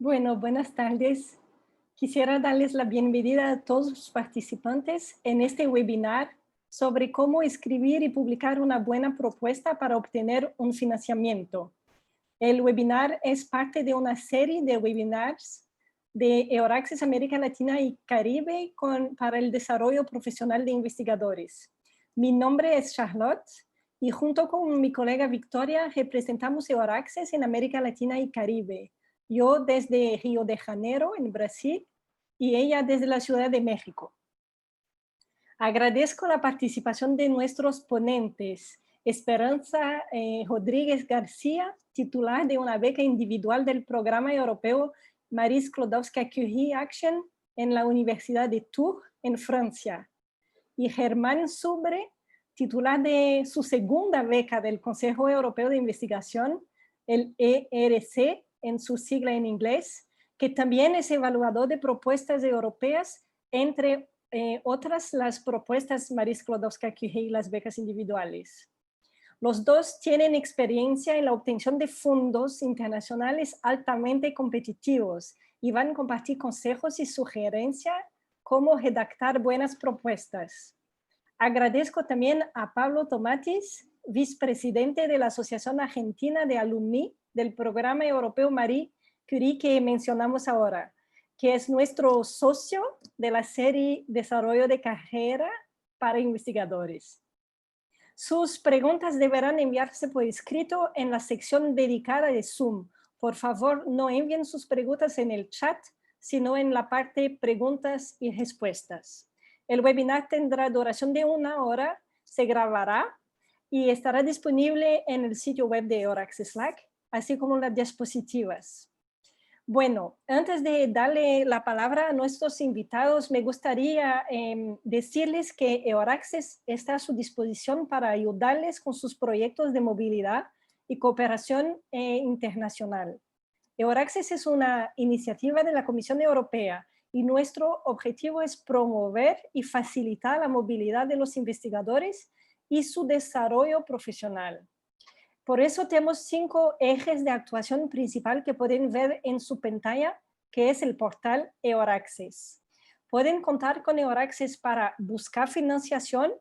Bueno, buenas tardes. Quisiera darles la bienvenida a todos los participantes en este webinar sobre cómo escribir y publicar una buena propuesta para obtener un financiamiento. El webinar es parte de una serie de webinars de Euraxis América Latina y Caribe para el desarrollo profesional de investigadores. Mi nombre es Charlotte y junto con mi colega Victoria representamos Euraxis en América Latina y Caribe. Yo desde Río de Janeiro, en Brasil, y ella desde la Ciudad de México. Agradezco la participación de nuestros ponentes. Esperanza Rodríguez García, titular de una beca individual del Programa Europeo Marie Skłodowska-Curie Action en la Universidad de Tours, en Francia. Y Germán Subre, titular de su segunda beca del Consejo Europeo de Investigación, el ERC, en su sigla en inglés, que también es evaluador de propuestas europeas, entre otras las propuestas Marie Skłodowska-Curie y las becas individuales. Los dos tienen experiencia en la obtención de fondos internacionales altamente competitivos y van a compartir consejos y sugerencias cómo redactar buenas propuestas. Agradezco también a Pablo Tomatis, vicepresidente de la Asociación Argentina de Alumni del Programa Europeo Marie Curie que mencionamos ahora, que es nuestro socio de la serie Desarrollo de Carrera para Investigadores. Sus preguntas deberán enviarse por escrito en la sección dedicada de Zoom. Por favor, no envíen sus preguntas en el chat, sino en la parte preguntas y respuestas. El webinar tendrá duración de 1 hora, se grabará y estará disponible en el sitio web de Euraxis Slack, así como las diapositivas. Bueno, antes de darle la palabra a nuestros invitados, me gustaría decirles que Euraxis está a su disposición para ayudarles con sus proyectos de movilidad y cooperación internacional. Euraxis es una iniciativa de la Comisión Europea y nuestro objetivo es promover y facilitar la movilidad de los investigadores y su desarrollo profesional. Por eso tenemos 5 ejes de actuación principal que pueden ver en su pantalla, que es el portal Euraxis. Pueden contar con Euraxis para buscar financiación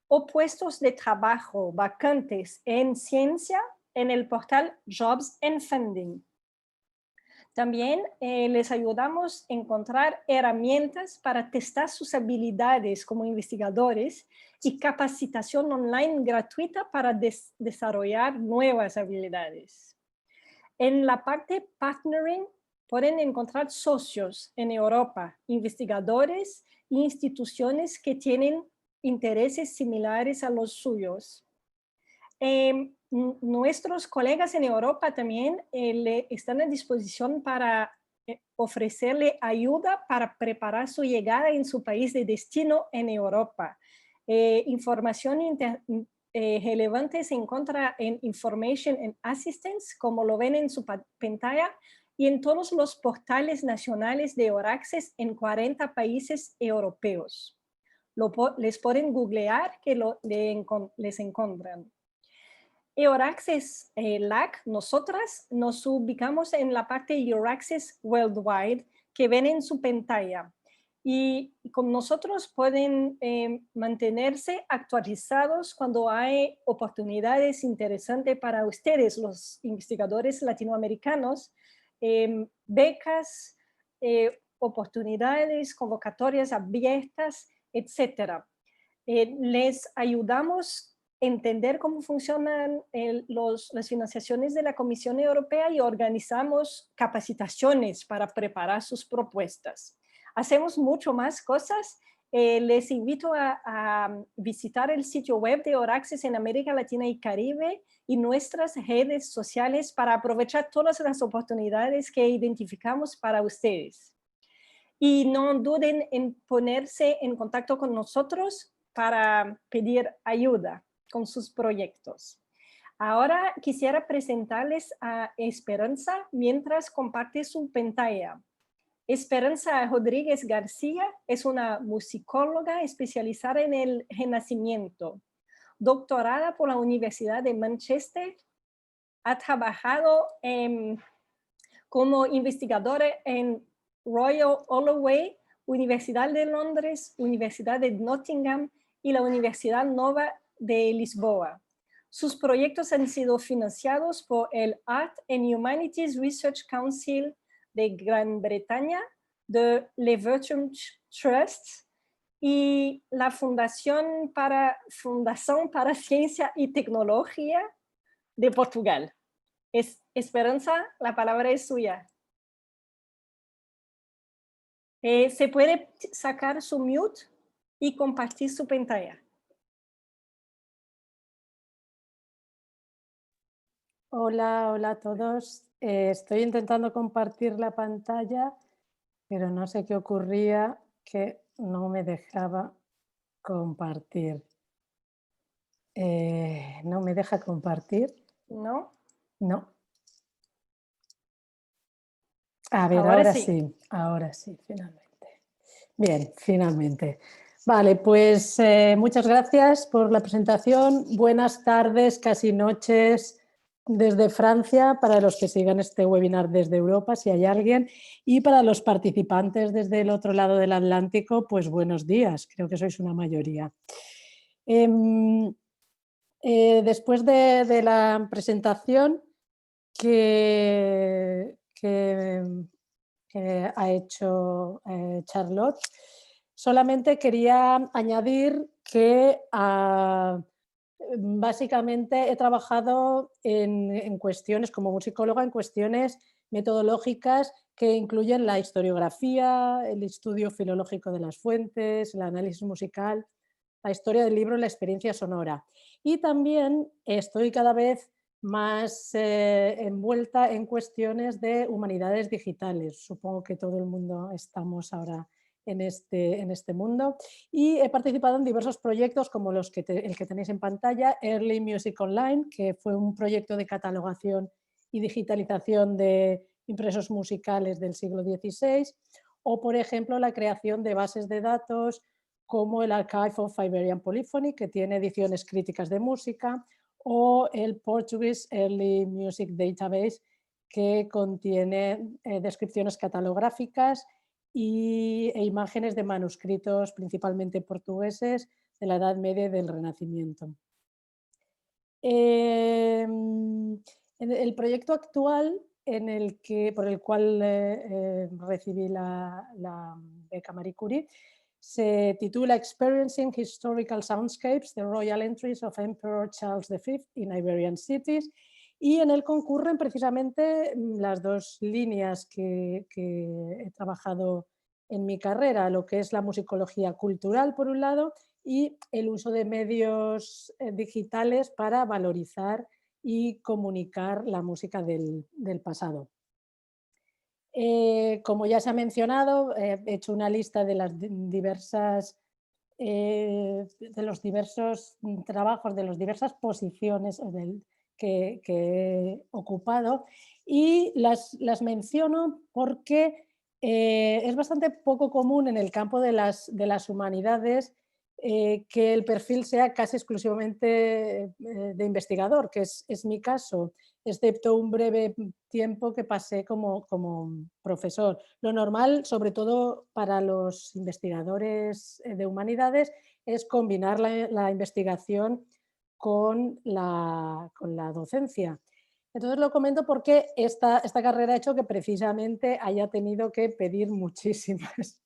o puestos de trabajo vacantes en ciencia en el portal Jobs and Funding. También les ayudamos a encontrar herramientas para testar sus habilidades como investigadores y capacitación online gratuita para desarrollar nuevas habilidades. En la parte partnering pueden encontrar socios en Europa, investigadores e instituciones que tienen intereses similares a los suyos. Nuestros colegas en Europa también están a disposición para ofrecerle ayuda para preparar su llegada en su país de destino en Europa. Información relevante se encuentra en Information and Assistance, como lo ven en su pantalla, y en todos los portales nacionales de Euraxis en 40 países europeos. Les pueden googlear que les encuentran. Euraxis LAC, nosotras nos ubicamos en la parte Euraxis Worldwide que ven en su pantalla y con nosotros pueden mantenerse actualizados cuando hay oportunidades interesantes para ustedes, los investigadores latinoamericanos, becas, oportunidades, convocatorias abiertas, etc. Les ayudamos entender cómo funcionan las financiaciones de la Comisión Europea y organizamos capacitaciones para preparar sus propuestas. Hacemos mucho más cosas. Les invito a visitar el sitio web de Euraxis en América Latina y Caribe y nuestras redes sociales para aprovechar todas las oportunidades que identificamos para ustedes. Y no duden en ponerse en contacto con nosotros para pedir ayuda con sus proyectos. Ahora quisiera presentarles a Esperanza mientras comparte su pantalla. Esperanza Rodríguez García es una musicóloga especializada en el Renacimiento, doctorada por la Universidad de Manchester. Ha trabajado como investigadora en Royal Holloway, Universidad de Londres, Universidad de Nottingham y la Universidad Nova de Lisboa. Sus proyectos han sido financiados por el Art and Humanities Research Council de Gran Bretaña, de Leverhulme Trust y la Fundación para Ciencia y Tecnología de Portugal. Esperanza, la palabra es suya. Se puede sacar su mute y compartir su pantalla. Hola, hola a todos. Estoy intentando compartir la pantalla, pero no sé qué ocurría, que no me dejaba compartir. ¿No me deja compartir? ¿No? No. A ver, ahora sí, finalmente. Bien, finalmente. Vale, pues muchas gracias por la presentación. Buenas tardes, casi noches desde Francia, para los que sigan este webinar desde Europa, si hay alguien, y para los participantes desde el otro lado del Atlántico, pues buenos días, creo que sois una mayoría. Después de la presentación que ha hecho Charlotte, solamente quería añadir que básicamente he trabajado en cuestiones, como musicóloga, en cuestiones metodológicas que incluyen la historiografía, el estudio filológico de las fuentes, el análisis musical, la historia del libro y la experiencia sonora. Y también estoy cada vez más envuelta en cuestiones de humanidades digitales. Supongo que todo el mundo estamos ahora en este mundo. Y he participado en diversos proyectos como el que tenéis en pantalla, Early Music Online, que fue un proyecto de catalogación y digitalización de impresos musicales del siglo XVI, o por ejemplo la creación de bases de datos como el Archive of Iberian Polyphony, que tiene ediciones críticas de música, o el Portuguese Early Music Database, que contiene descripciones catalográficas e imágenes de manuscritos principalmente portugueses de la Edad Media y del Renacimiento. El proyecto actual por el cual recibí la beca Marie Curie se titula Experiencing Historical Soundscapes, The Royal Entries of Emperor Charles V in Iberian Cities, y en él concurren precisamente las dos líneas que he trabajado en mi carrera, lo que es la musicología cultural por un lado y el uso de medios digitales para valorizar y comunicar la música del pasado. Como ya se ha mencionado, he hecho una lista de los diversos trabajos, de las diversas posiciones que he ocupado, y las menciono porque es bastante poco común en el campo de las humanidades que el perfil sea casi exclusivamente de investigador, que es mi caso, excepto un breve tiempo que pasé como profesor. Lo normal, sobre todo para los investigadores de humanidades, es combinar la investigación con la docencia. Entonces lo comento porque esta carrera ha hecho que precisamente haya tenido que pedir muchísimos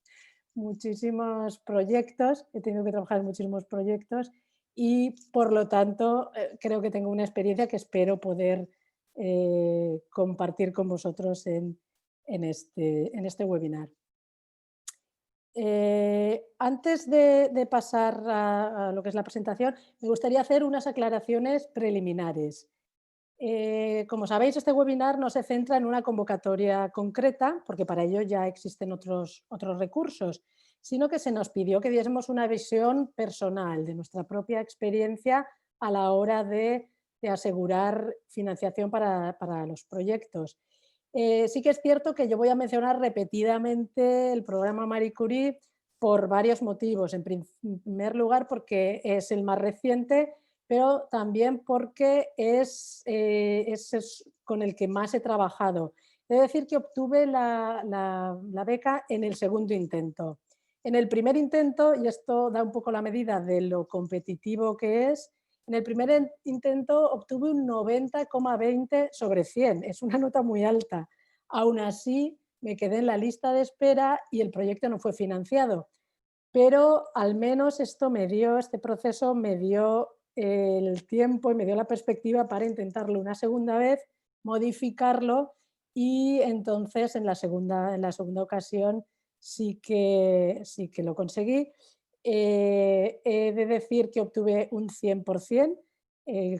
proyectos, he tenido que trabajar en muchísimos proyectos y por lo tanto creo que tengo una experiencia que espero poder compartir con vosotros en este webinar. Antes de pasar a lo que es la presentación, me gustaría hacer unas aclaraciones preliminares. Como sabéis, este webinar no se centra en una convocatoria concreta, porque para ello ya existen otros recursos, sino que se nos pidió que diésemos una visión personal de nuestra propia experiencia a la hora de asegurar financiación para los proyectos. Sí que es cierto que yo voy a mencionar repetidamente el programa Marie Curie por varios motivos. En primer lugar, porque es el más reciente, pero también porque es con el que más he trabajado. He de decir que obtuve la beca en el segundo intento. En el primer intento, y esto da un poco la medida de lo competitivo que es, en el primer intento obtuve un 90,20 sobre 100. Es una nota muy alta. Aún así, me quedé en la lista de espera y el proyecto no fue financiado. Pero al menos este proceso me dio el tiempo y me dio la perspectiva para intentarlo una segunda vez, modificarlo y entonces en la segunda ocasión sí que lo conseguí. He de decir que obtuve un 100%,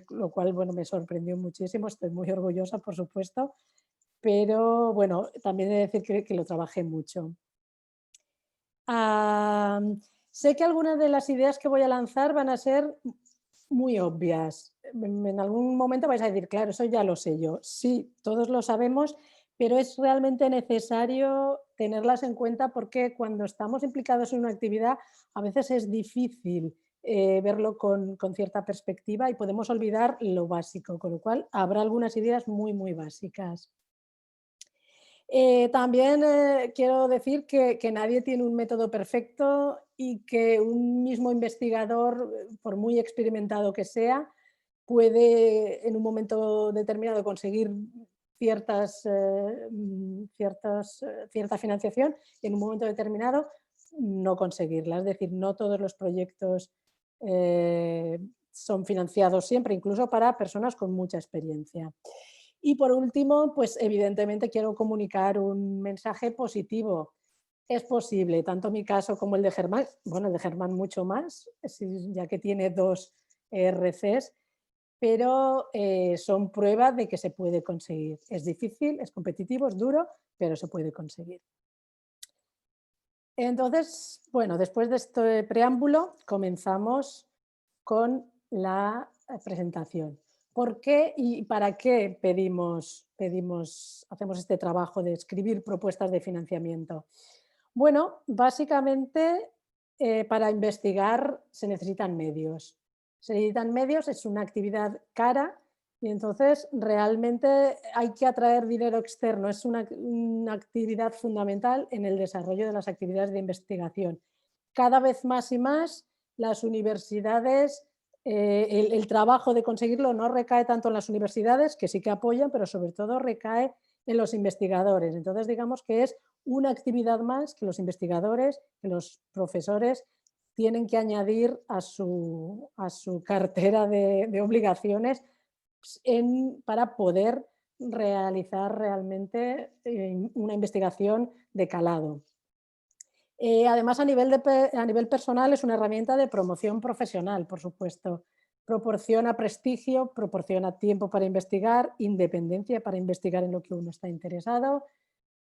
lo cual bueno, me sorprendió muchísimo, estoy muy orgullosa, por supuesto, pero bueno, también he de decir que lo trabajé mucho. Sé que algunas de las ideas que voy a lanzar van a ser muy obvias. En algún momento vais a decir, claro, eso ya lo sé yo. Sí, todos lo sabemos, pero es realmente necesario tenerlas en cuenta porque cuando estamos implicados en una actividad a veces es difícil verlo con cierta perspectiva y podemos olvidar lo básico, con lo cual habrá algunas ideas muy, muy básicas. También quiero decir que nadie tiene un método perfecto y que un mismo investigador, por muy experimentado que sea, puede en un momento determinado conseguir cierta financiación y en un momento determinado no conseguirla. Es decir, no todos los proyectos son financiados siempre, incluso para personas con mucha experiencia. Y por último, pues evidentemente quiero comunicar un mensaje positivo. Es posible, tanto mi caso como el de Germán, bueno, el de Germán mucho más, ya que tiene 2 ERCs, pero son prueba de que se puede conseguir. Es difícil, es competitivo, es duro, pero se puede conseguir. Entonces, bueno, después de este preámbulo, comenzamos con la presentación. ¿Por qué y para qué hacemos este trabajo de escribir propuestas de financiamiento? Bueno, básicamente para investigar se necesitan medios. Se necesitan medios, es una actividad cara y entonces realmente hay que atraer dinero externo. Es una actividad fundamental en el desarrollo de las actividades de investigación. Cada vez más y más las universidades, el trabajo de conseguirlo no recae tanto en las universidades, que sí que apoyan, pero sobre todo recae en los investigadores. Entonces, digamos que es una actividad más que los investigadores, que los profesores tienen que añadir a su cartera de obligaciones para poder realizar realmente una investigación de calado. Además, a nivel personal es una herramienta de promoción profesional, por supuesto. Proporciona prestigio, proporciona tiempo para investigar, independencia para investigar en lo que uno está interesado,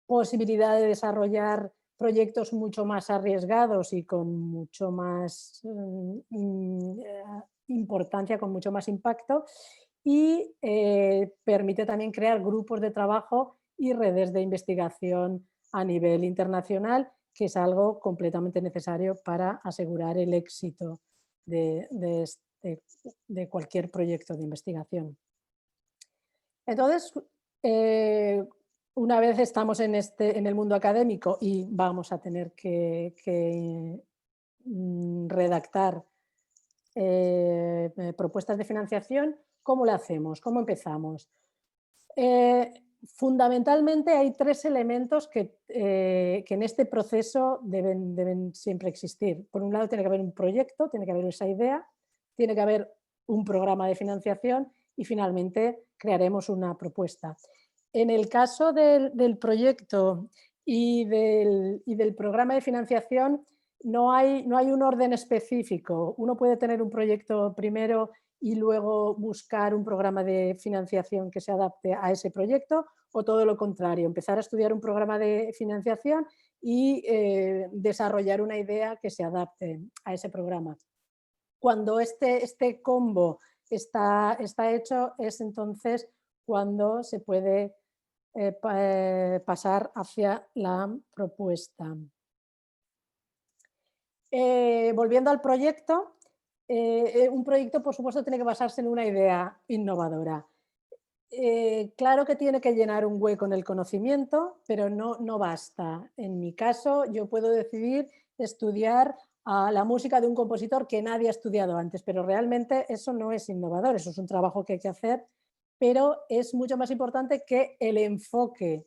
posibilidad de desarrollar proyectos mucho más arriesgados y con mucho más importancia, con mucho más impacto, y permite también crear grupos de trabajo y redes de investigación a nivel internacional, que es algo completamente necesario para asegurar el éxito de cualquier proyecto de investigación. Entonces, una vez estamos en el mundo académico y vamos a tener que redactar propuestas de financiación, ¿cómo lo hacemos? ¿Cómo empezamos? Fundamentalmente hay 3 elementos que en este proceso deben siempre existir. Por un lado tiene que haber un proyecto, tiene que haber esa idea, tiene que haber un programa de financiación y finalmente crearemos una propuesta. En el caso del proyecto y del programa de financiación no hay un orden específico. Uno puede tener un proyecto primero y luego buscar un programa de financiación que se adapte a ese proyecto, o todo lo contrario, empezar a estudiar un programa de financiación y desarrollar una idea que se adapte a ese programa. Cuando este combo está hecho, es entonces cuando se puede pasar hacia la propuesta. Volviendo al proyecto, un proyecto, por supuesto, tiene que basarse en una idea innovadora. Claro que tiene que llenar un hueco en el conocimiento, pero no basta. En mi caso, yo puedo decidir estudiar la música de un compositor que nadie ha estudiado antes, pero realmente eso no es innovador, eso es un trabajo que hay que hacer, pero es mucho más importante que el enfoque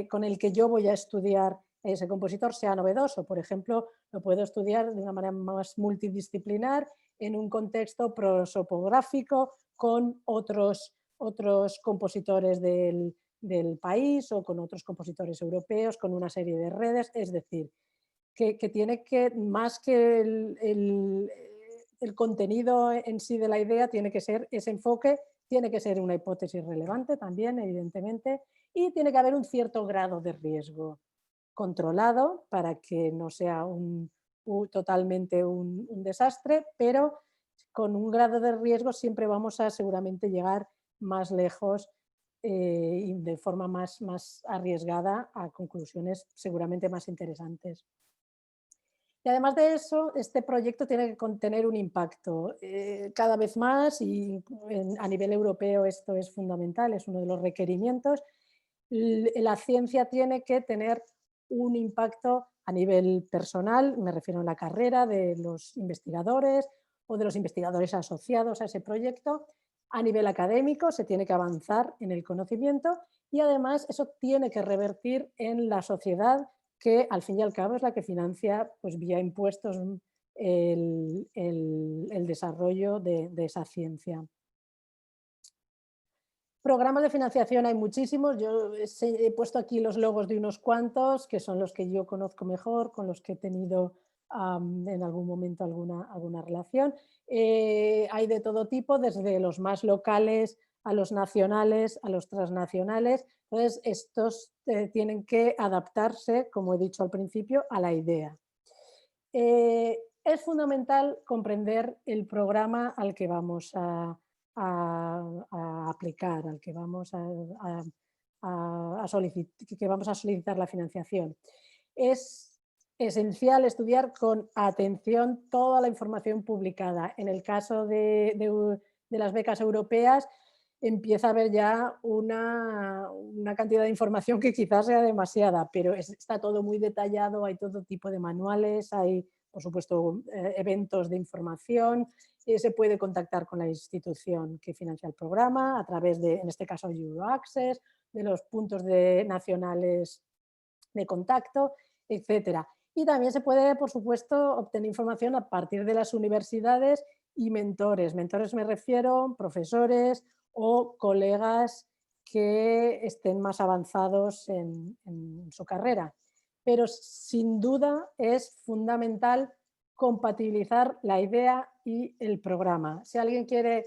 con el que yo voy a estudiar ese compositor sea novedoso. Por ejemplo, lo puedo estudiar de una manera más multidisciplinar en un contexto prosopográfico con otros compositores del país o con otros compositores europeos, con una serie de redes, es decir, que tiene que, más que el contenido en sí de la idea, tiene que ser ese enfoque, tiene que ser una hipótesis relevante también, evidentemente, y tiene que haber un cierto grado de riesgo controlado para que no sea totalmente un desastre, pero con un grado de riesgo siempre vamos a seguramente llegar más lejos y de forma más arriesgada a conclusiones seguramente más interesantes. Y además de eso, este proyecto tiene que contener un impacto cada vez más y a nivel europeo esto es fundamental, es uno de los requerimientos. La ciencia tiene que tener un impacto a nivel personal, me refiero a la carrera de los investigadores o de los investigadores asociados a ese proyecto. A nivel académico se tiene que avanzar en el conocimiento y además eso tiene que revertir en la sociedad, que al fin y al cabo es la que financia pues, vía impuestos el desarrollo de esa ciencia. Programas de financiación hay muchísimos, yo he puesto aquí los logos de unos cuantos, que son los que yo conozco mejor, con los que he tenido en algún momento alguna relación. Hay de todo tipo, desde los más locales a los nacionales, a los transnacionales. Entonces, estos tienen que adaptarse, como he dicho al principio, a la idea. Es fundamental comprender el programa al que vamos a aplicar, al que vamos a solicitar la financiación. Es esencial estudiar con atención toda la información publicada. En el caso de las becas europeas, empieza a haber ya una cantidad de información que quizás sea demasiada, pero está todo muy detallado, hay todo tipo de manuales, hay, por supuesto, eventos de información, se puede contactar con la institución que financia el programa a través de, en este caso, Euroaccess, de los puntos nacionales de contacto, etcétera. Y también se puede, por supuesto, obtener información a partir de las universidades y mentores. Mentores me refiero, profesores o colegas que estén más avanzados en su carrera. Pero sin duda es fundamental compatibilizar la idea y el programa. Si alguien quiere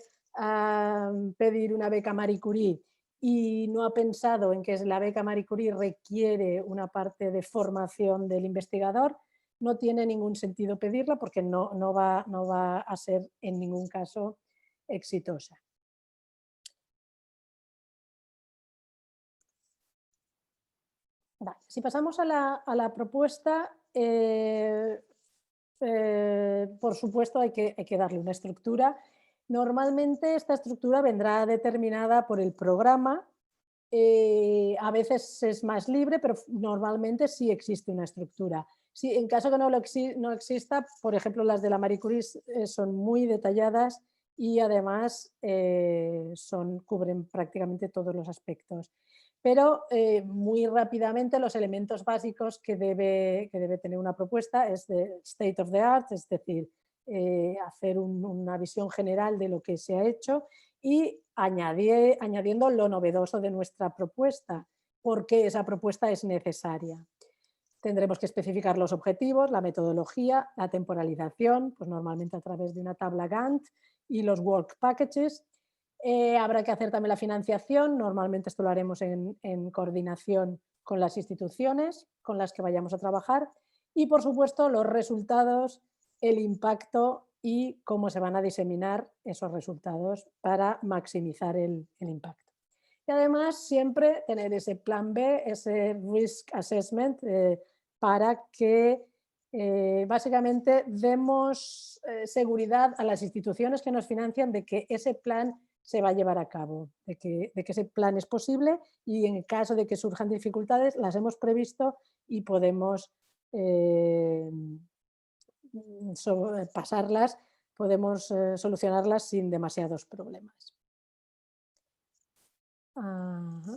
pedir una beca Marie Curie y no ha pensado en que la beca Marie Curie requiere una parte de formación del investigador, no tiene ningún sentido pedirla porque no va a ser en ningún caso exitosa. Vale. Si pasamos a la propuesta, por supuesto hay que darle una estructura. Normalmente esta estructura vendrá determinada por el programa. A veces es más libre, pero normalmente sí existe una estructura. Si, en caso que no exista, por ejemplo, las de la Marie Curie son muy detalladas y además cubren prácticamente todos los aspectos. Pero muy rápidamente los elementos básicos que debe tener una propuesta es de state of the art, es decir, hacer una visión general de lo que se ha hecho y añadiendo lo novedoso de nuestra propuesta, porque esa propuesta es necesaria. Tendremos que especificar los objetivos, la metodología, la temporalización, pues normalmente a través de una tabla Gantt y los work packages. Habrá que hacer también la financiación, normalmente esto lo haremos en coordinación con las instituciones con las que vayamos a trabajar y por supuesto los resultados, el impacto y cómo se van a diseminar esos resultados para maximizar el impacto. Y además siempre tener ese plan B, ese risk assessment, para que básicamente demos seguridad a las instituciones que nos financian de que ese plan se va a llevar a cabo, de que ese plan es posible y en caso de que surjan dificultades las hemos previsto y podemos pasarlas, podemos solucionarlas sin demasiados problemas. Ajá.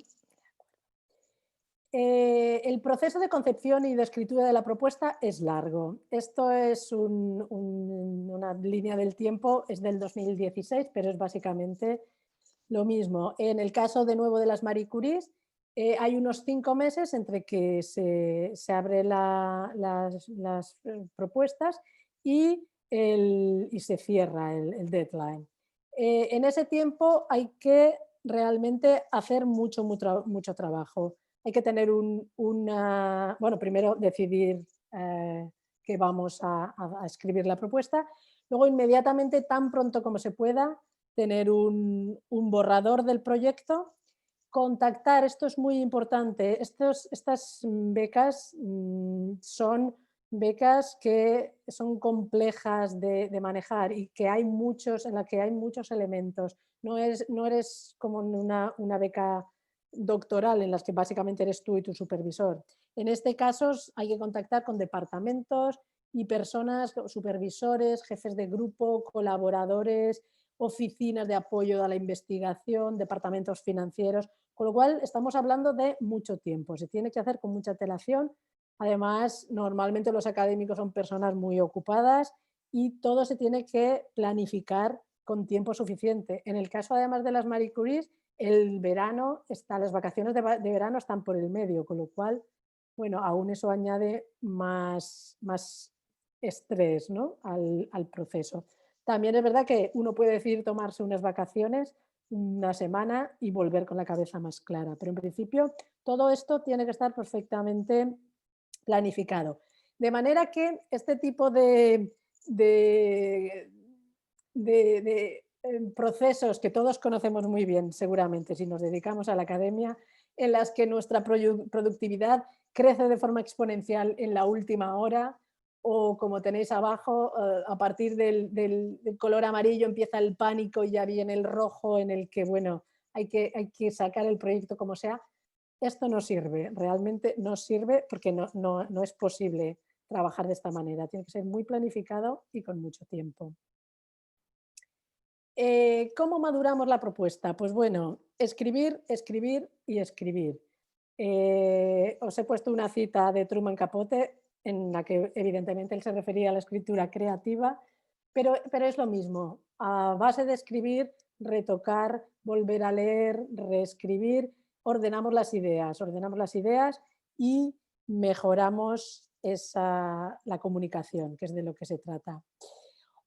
El proceso de concepción y de escritura de la propuesta es largo. Esto es una línea del tiempo, es del 2016, pero es básicamente lo mismo. En el caso de nuevo de las Marie Curie, hay unos 5 meses entre que se abren las propuestas y se cierra el deadline. En ese tiempo hay que realmente hacer mucho trabajo. Hay que tener bueno, primero decidir que vamos a escribir la propuesta, luego inmediatamente, tan pronto como se pueda, tener un borrador del proyecto, contactar, esto es muy importante, estas becas son becas que son complejas de manejar y que hay en la que hay muchos elementos. No eres como una beca doctoral en las que básicamente eres tú y tu supervisor. En este caso hay que contactar con departamentos y personas, supervisores, jefes de grupo, colaboradores, oficinas de apoyo a la investigación, departamentos financieros, con lo cual estamos hablando de mucho tiempo. Se tiene que hacer con mucha antelación. Además, normalmente los académicos son personas muy ocupadas y todo se tiene que planificar con tiempo suficiente. En el caso además de las Marie Curie, el verano las vacaciones de verano están por el medio, con lo cual, bueno, aún eso añade más estrés, ¿no?, al proceso. También es verdad que uno puede decidir tomarse unas vacaciones, una semana y volver con la cabeza más clara, pero en principio todo esto tiene que estar perfectamente planificado. De manera que este tipo de procesos que todos conocemos muy bien, seguramente, si nos dedicamos a la academia, en las que nuestra productividad crece de forma exponencial en la última hora, o como tenéis abajo, a partir del color amarillo empieza el pánico y ya viene el rojo en el que, bueno, hay que sacar el proyecto como sea. Esto no sirve, realmente no sirve porque no es posible trabajar de esta manera. Tiene que ser muy planificado y con mucho tiempo. ¿Cómo maduramos la propuesta? Pues bueno, escribir, escribir y escribir. Os he puesto una cita de Truman Capote en la que evidentemente él se refería a la escritura creativa, pero es lo mismo. A base de escribir, retocar, volver a leer, reescribir, ordenamos las ideas y mejoramos la comunicación, que es de lo que se trata.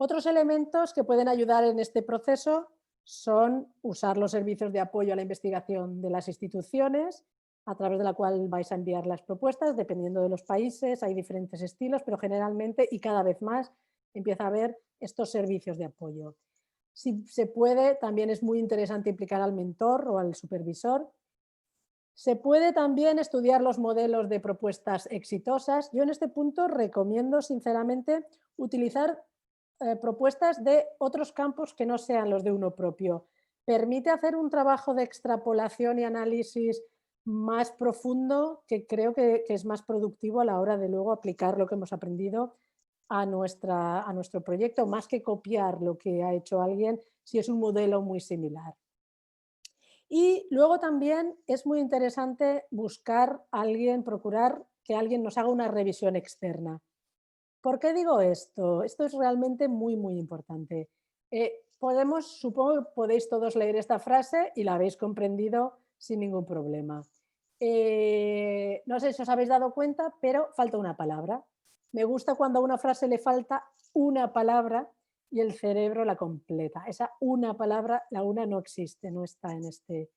Otros elementos que pueden ayudar en este proceso son usar los servicios de apoyo a la investigación de las instituciones, a través de la cual vais a enviar las propuestas, dependiendo de los países, hay diferentes estilos, pero generalmente y cada vez más empieza a haber estos servicios de apoyo. Si se puede, también es muy interesante implicar al mentor o al supervisor. Se puede también estudiar los modelos de propuestas exitosas. Yo en este punto recomiendo sinceramente utilizar propuestas de otros campos que no sean los de uno propio. Permite hacer un trabajo de extrapolación y análisis más profundo que creo que es más productivo a la hora de luego aplicar lo que hemos aprendido a nuestro proyecto, más que copiar lo que ha hecho alguien si es un modelo muy similar. Y luego también es muy interesante buscar a alguien, procurar que alguien nos haga una revisión externa. ¿Por qué digo esto? Esto es realmente muy, muy importante. Supongo que podéis todos leer esta frase y la habéis comprendido sin ningún problema. No sé si os habéis dado cuenta, pero falta una palabra. Me gusta cuando a una frase le falta una palabra y el cerebro la completa. Esa una palabra, la una no existe, no está en este.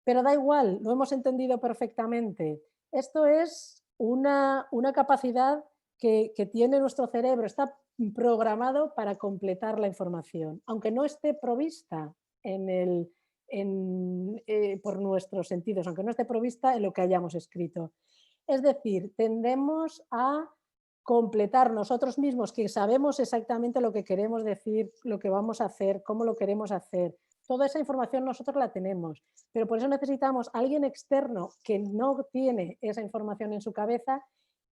Pero da igual, lo hemos entendido perfectamente. Esto es una capacidad que tiene nuestro cerebro, está programado para completar la información, aunque no esté provista por nuestros sentidos, aunque no esté provista en lo que hayamos escrito. Es decir, tendemos a completar nosotros mismos, que sabemos exactamente lo que queremos decir, lo que vamos a hacer, cómo lo queremos hacer, toda esa información nosotros la tenemos, pero por eso necesitamos a alguien externo que no tiene esa información en su cabeza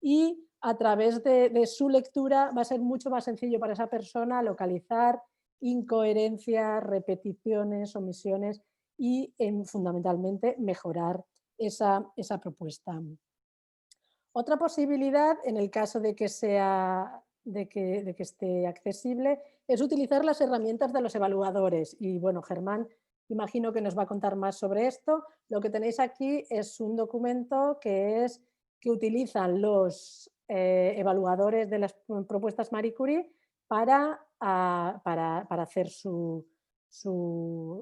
y a través de su lectura va a ser mucho más sencillo para esa persona localizar incoherencias, repeticiones, omisiones y fundamentalmente mejorar esa propuesta. Otra posibilidad, en el caso de que esté accesible, es utilizar las herramientas de los evaluadores. Y bueno, Germán, imagino que nos va a contar más sobre esto. Lo que tenéis aquí es un documento que utilizan los evaluadores de las propuestas Marie Curie para hacer su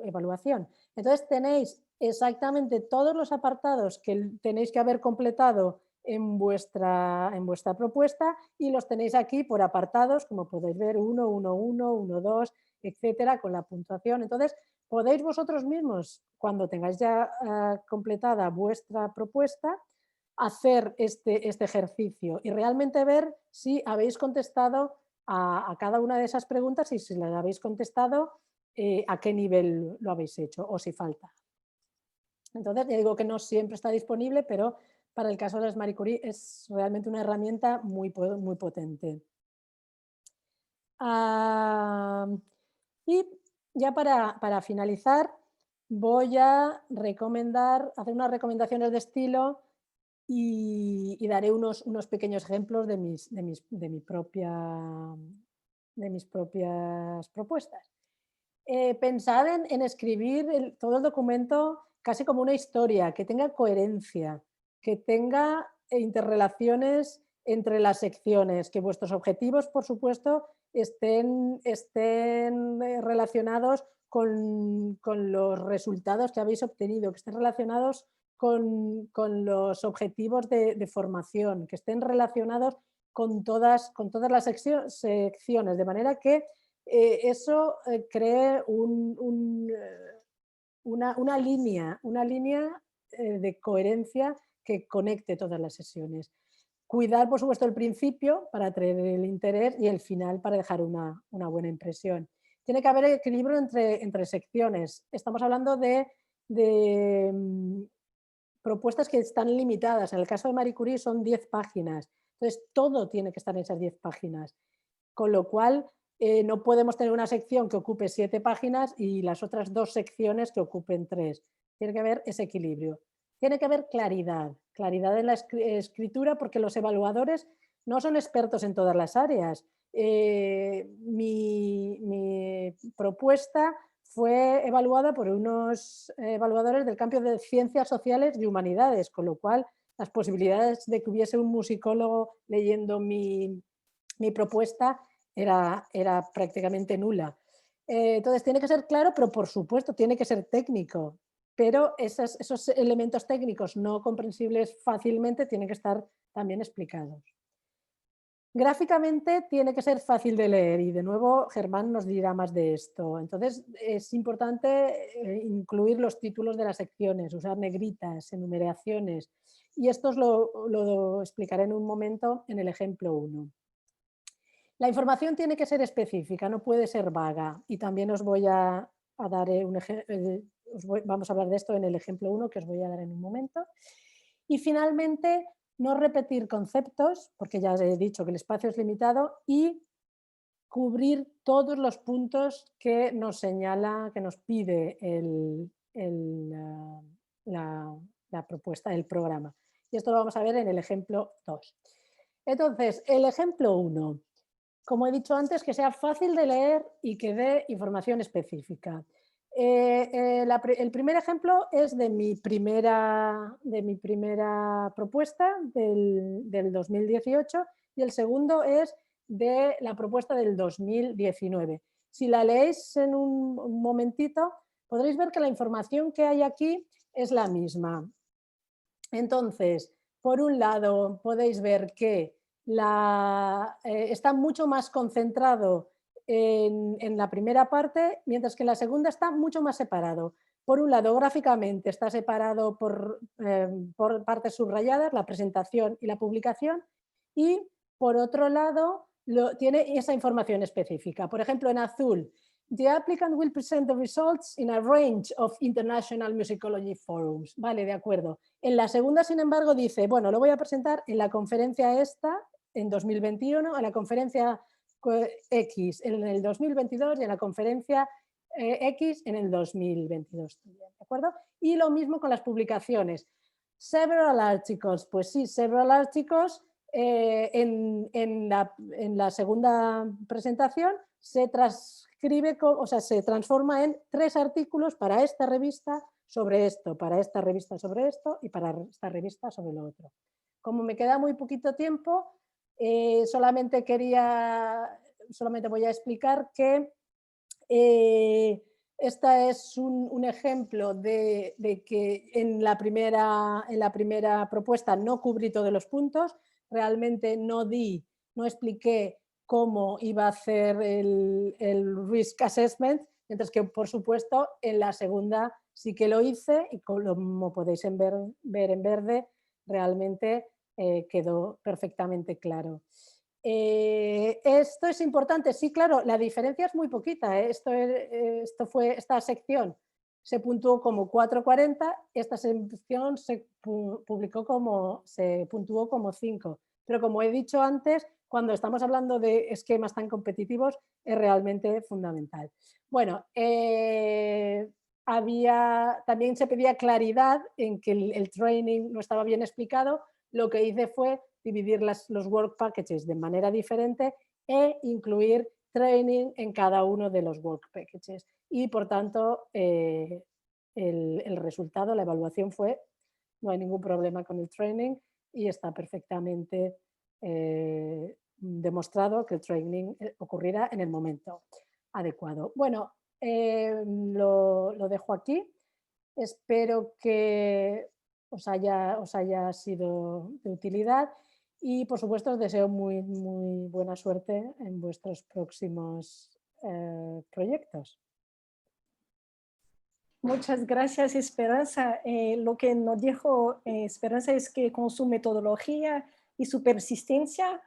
evaluación. Entonces tenéis exactamente todos los apartados que tenéis que haber completado en vuestra propuesta y los tenéis aquí por apartados, como podéis ver, 1, 1, 1, 1, 2, etcétera, con la puntuación. Entonces, podéis vosotros mismos, cuando tengáis ya completada vuestra propuesta, hacer este ejercicio y realmente ver si habéis contestado a cada una de esas preguntas y si las habéis contestado, a qué nivel lo habéis hecho o si falta. Entonces, ya digo que no siempre está disponible, pero para el caso de las Marie Curie es realmente una herramienta muy potente. Y ya para finalizar, voy a hacer unas recomendaciones de estilo y daré unos pequeños ejemplos de mis propias propuestas. Pensad en escribir todo el documento casi como una historia, que tenga coherencia, que tenga interrelaciones entre las secciones, que vuestros objetivos, por supuesto, estén relacionados con los resultados que habéis obtenido, que estén relacionados con los objetivos de formación, que estén relacionados con todas las secciones, de manera que eso cree una línea de coherencia que conecte todas las sesiones. Cuidar, por supuesto, el principio para atraer el interés y el final para dejar una buena impresión. Tiene que haber equilibrio entre secciones. Estamos hablando de propuestas que están limitadas. En el caso de Marie Curie son 10 páginas. Entonces, todo tiene que estar en esas 10 páginas. Con lo cual, no podemos tener una sección que ocupe 7 páginas y las otras 2 secciones que ocupen 3. Tiene que haber ese equilibrio. Tiene que haber claridad en la escritura, porque los evaluadores no son expertos en todas las áreas. Mi propuesta fue evaluada por unos evaluadores del campo de ciencias sociales y humanidades, con lo cual las posibilidades de que hubiese un musicólogo leyendo mi propuesta era prácticamente nula. Entonces tiene que ser claro, pero por supuesto tiene que ser técnico. Pero esos elementos técnicos no comprensibles fácilmente tienen que estar también explicados. Gráficamente tiene que ser fácil de leer y de nuevo Germán nos dirá más de esto. Entonces es importante incluir los títulos de las secciones, usar negritas, enumeraciones y esto lo explicaré en un momento en el ejemplo 1. La información tiene que ser específica, no puede ser vaga y también os voy a dar un ejemplo. Vamos a hablar de esto en el ejemplo 1 que os voy a dar en un momento. Y finalmente, no repetir conceptos, porque ya os he dicho que el espacio es limitado, y cubrir todos los puntos que nos señala, que nos pide la propuesta del programa. Y esto lo vamos a ver en el ejemplo 2. Entonces, el ejemplo 1. Como he dicho antes, que sea fácil de leer y que dé información específica. El primer ejemplo es de mi primera propuesta del 2018 y el segundo es de la propuesta del 2019. Si la leéis en un momentito, podréis ver que la información que hay aquí es la misma. Entonces, por un lado, podéis ver que está mucho más concentrado en la primera parte, mientras que en la segunda está mucho más separado. Por un lado, gráficamente está separado por partes subrayadas, la presentación y la publicación, y por otro lado, tiene esa información específica. Por ejemplo, en azul The applicant will present the results in a range of international musicology forums. Vale, de acuerdo. En la segunda, sin embargo, dice, bueno, lo voy a presentar en la conferencia esta, en 2021, en la conferencia X en el 2022 y en la conferencia X en el 2022. ¿De acuerdo? Y lo mismo con las publicaciones. Several articles, pues sí, several articles. En la segunda presentación se transcribe, o sea, se transforma en 3 artículos para esta revista sobre esto, para esta revista sobre esto y para esta revista sobre lo otro. Como me queda muy poquito tiempo, solamente voy a explicar que este es un ejemplo de que en la primera propuesta no cubrí todos los puntos. Realmente no expliqué cómo iba a hacer el risk assessment, mientras que, por supuesto, en la segunda sí que lo hice y como podéis ver en verde, realmente quedó perfectamente claro. Esto es importante, sí, claro, la diferencia es muy poquita. Esta sección se puntuó como 4,40, esta sección se puntuó como 5. Pero como he dicho antes, cuando estamos hablando de esquemas tan competitivos es realmente fundamental. Bueno, también se pedía claridad en que el training no estaba bien explicado. Lo que hice fue dividir los work packages de manera diferente e incluir training en cada uno de los work packages. Y por tanto, el resultado, la evaluación fue, no hay ningún problema con el training y está perfectamente demostrado que el training ocurrirá en el momento adecuado. Bueno, lo dejo aquí. Espero que os haya sido de utilidad y, por supuesto, os deseo muy, muy buena suerte en vuestros próximos proyectos. Muchas gracias, Esperanza. Lo que nos dijo Esperanza es que con su metodología y su persistencia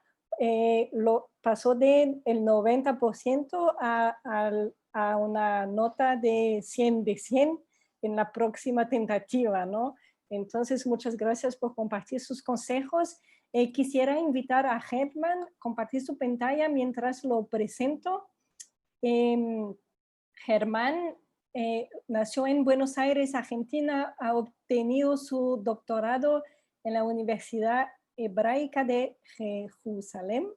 lo pasó del 90% a una nota de 100 de 100 en la próxima tentativa, ¿no? Entonces, muchas gracias por compartir sus consejos. Quisiera invitar a Germán a compartir su pantalla mientras lo presento. Germán nació en Buenos Aires, Argentina, ha obtenido su doctorado en la Universidad Hebraica de Jerusalén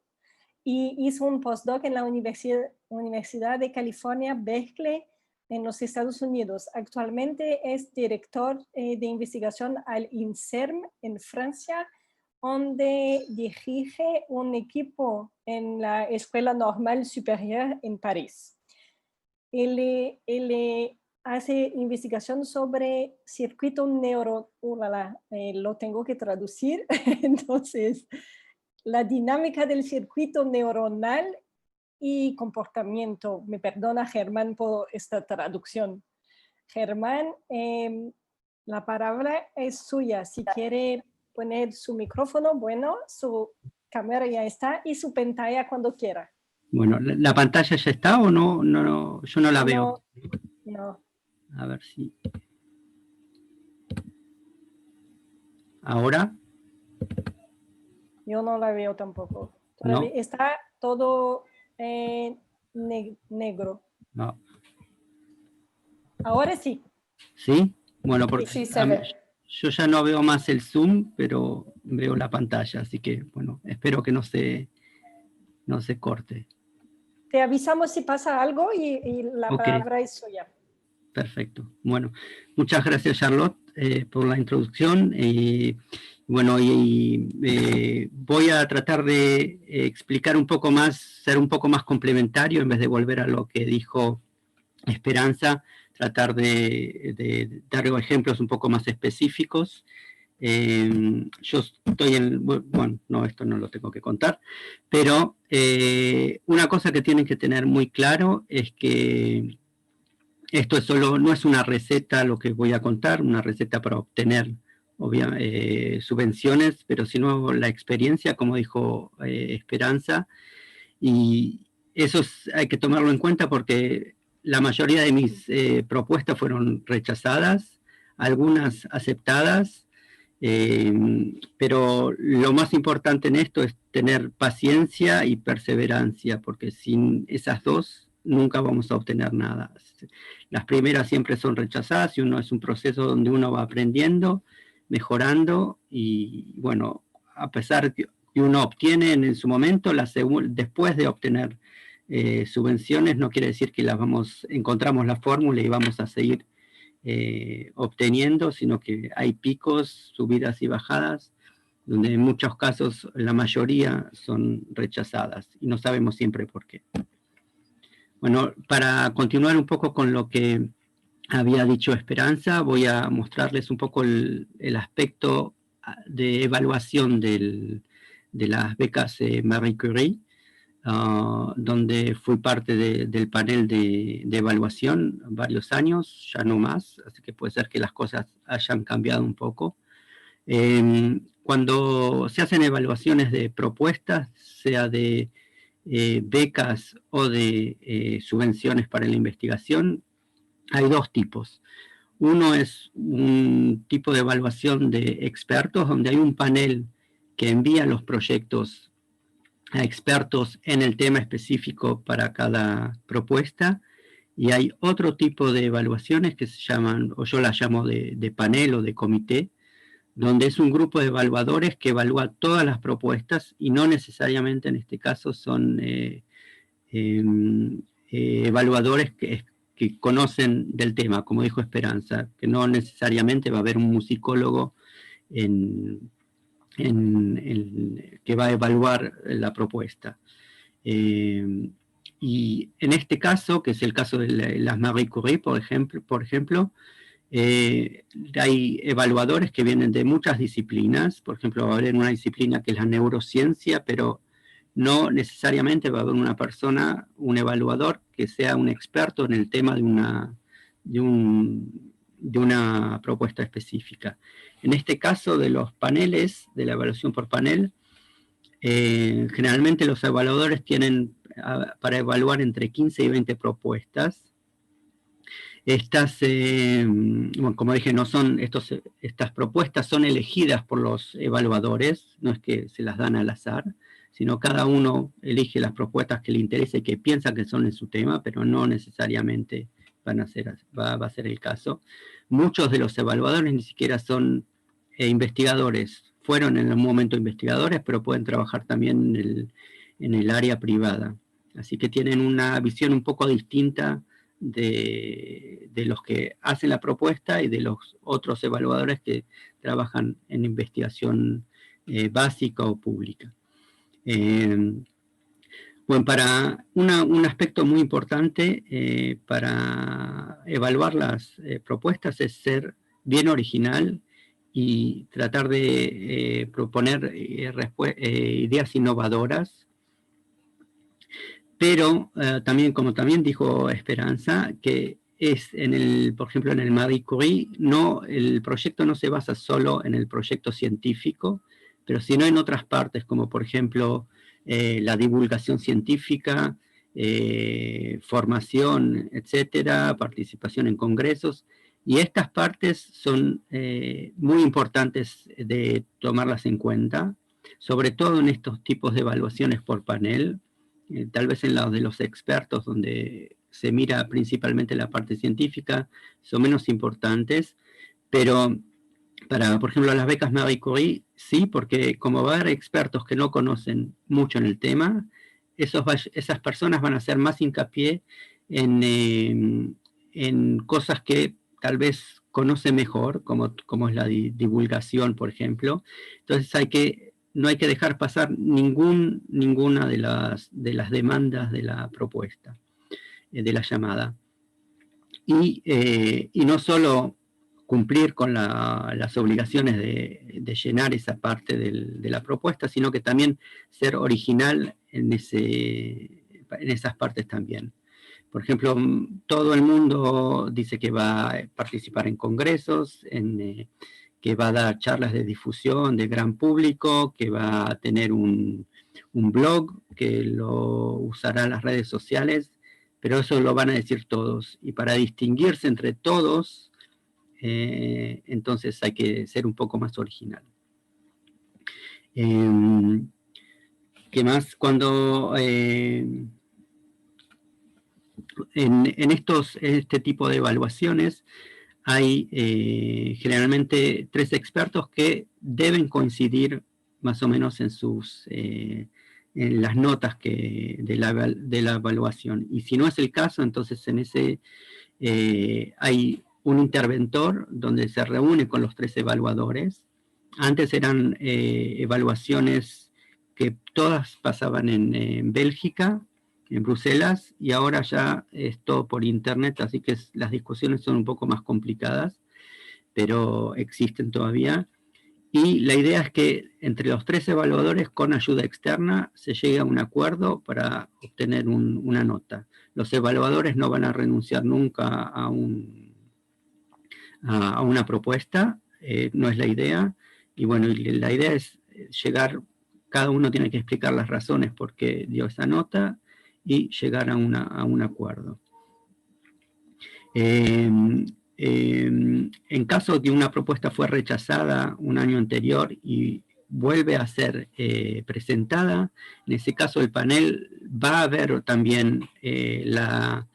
y hizo un postdoc en la Universidad de California, Berkeley, en los Estados Unidos. Actualmente es director de investigación al INSERM en Francia, donde dirige un equipo en la Escuela Normal Supérieure en París. Él hace investigación sobre circuito lo tengo que traducir, entonces, la dinámica del circuito neuronal y comportamiento. Me perdona, Germán, por esta traducción. Germán, la palabra es suya. Si quiere poner su micrófono, bueno, su cámara ya está y su pantalla cuando quiera. Bueno, ¿la pantalla ya está o no? No, yo no la veo. No. A ver si... ¿Ahora? Yo no la veo tampoco. No. Está todo negro. No. Ahora sí. ¿Sí? Bueno, porque sí, yo ya no veo más el Zoom, pero veo la pantalla, así que, bueno, espero que no se corte. Te avisamos si pasa algo y la palabra es suya. Perfecto. Bueno, muchas gracias, Charlotte, por la introducción. Bueno, voy a tratar de explicar un poco más, ser un poco más complementario en vez de volver a lo que dijo Esperanza, tratar de dar ejemplos un poco más específicos. Yo estoy bueno, no, esto no lo tengo que contar, pero una cosa que tienen que tener muy claro es que esto no es una receta lo que voy a contar, una receta para obtener subvenciones, pero sino la experiencia, como dijo Esperanza, y eso hay que tomarlo en cuenta porque la mayoría de mis propuestas fueron rechazadas, algunas aceptadas, pero lo más importante en esto es tener paciencia y perseverancia, porque sin esas dos nunca vamos a obtener nada. Las primeras siempre son rechazadas y es un proceso donde uno va aprendiendo, mejorando y bueno, a pesar que uno obtiene en su momento, después de obtener subvenciones, no quiere decir que encontramos la fórmula y vamos a seguir obteniendo, sino que hay picos, subidas y bajadas, donde en muchos casos la mayoría son rechazadas y no sabemos siempre por qué. Bueno, para continuar un poco con lo que había dicho Esperanza, voy a mostrarles un poco el aspecto de evaluación de las becas Marie Curie, donde fui parte del panel de evaluación varios años, ya no más, así que puede ser que las cosas hayan cambiado un poco. Cuando se hacen evaluaciones de propuestas, sea de becas o de subvenciones para la investigación, hay dos tipos. Uno es un tipo de evaluación de expertos, donde hay un panel que envía los proyectos a expertos en el tema específico para cada propuesta, y hay otro tipo de evaluaciones que se llaman, o yo las llamo de panel o de comité, donde es un grupo de evaluadores que evalúa todas las propuestas y no necesariamente en este caso son evaluadores que conocen del tema, como dijo Esperanza, que no necesariamente va a haber un musicólogo que va a evaluar la propuesta. Y en este caso, que es el caso de las Marie Curie, por ejemplo, hay evaluadores que vienen de muchas disciplinas. Por ejemplo, va a haber una disciplina que es la neurociencia, pero no necesariamente va a haber una persona, un evaluador, que sea un experto en el tema de una propuesta específica. En este caso de los paneles, de la evaluación por panel, generalmente los evaluadores tienen para evaluar entre 15 y 20 propuestas. Estas, bueno, como dije, estas propuestas son elegidas por los evaluadores, no es que se las dan al azar, sino cada uno elige las propuestas que le interesa y que piensa que son en su tema, pero no necesariamente va a ser el caso. Muchos de los evaluadores ni siquiera son investigadores, fueron en un momento investigadores, pero pueden trabajar también en el área privada. Así que tienen una visión un poco distinta de los que hacen la propuesta y de los otros evaluadores que trabajan en investigación básica o pública. Bueno, para un aspecto muy importante para evaluar las propuestas es ser bien original y tratar de proponer ideas innovadoras, pero también, como también dijo Esperanza, que es por ejemplo, en el Marie Curie, el proyecto no se basa solo en el proyecto científico, pero sino en otras partes, como por ejemplo la divulgación científica, formación, etcétera, participación en congresos, y estas partes son muy importantes de tomarlas en cuenta, sobre todo en estos tipos de evaluaciones por panel, tal vez en los de los expertos, donde se mira principalmente la parte científica, son menos importantes, pero por ejemplo, las becas Marie Curie, sí, porque como va a haber expertos que no conocen mucho en el tema, esas personas van a hacer más hincapié en cosas que tal vez conoce mejor, como es la divulgación, por ejemplo. Entonces no hay que dejar pasar ninguna de las demandas de la propuesta, de la llamada. Y no solo cumplir con las obligaciones de llenar esa parte de la propuesta, sino que también ser original en esas partes también. Por ejemplo, todo el mundo dice que va a participar en congresos, que va a dar charlas de difusión de gran público, que va a tener un blog, que lo usará en las redes sociales, pero eso lo van a decir todos. Y para distinguirse entre todos, entonces hay que ser un poco más original. ¿Qué más? Cuando en este tipo de evaluaciones hay generalmente 3 expertos que deben coincidir más o menos en las notas de la evaluación. Y si no es el caso, entonces en ese hay un interventor donde se reúne con los 3 evaluadores. Antes eran evaluaciones que todas pasaban en Bélgica, en Bruselas, y ahora ya es todo por internet, así que las discusiones son un poco más complicadas, pero existen todavía. Y la idea es que entre los 3 evaluadores, con ayuda externa, se llegue a un acuerdo para obtener una nota. Los evaluadores no van a renunciar nunca a una propuesta, no es la idea. Y bueno, la idea es llegar, cada uno tiene que explicar las razones por qué dio esa nota y llegar a un acuerdo. En caso de que una propuesta fue rechazada un año anterior y vuelve a ser presentada, en ese caso el panel va a ver también la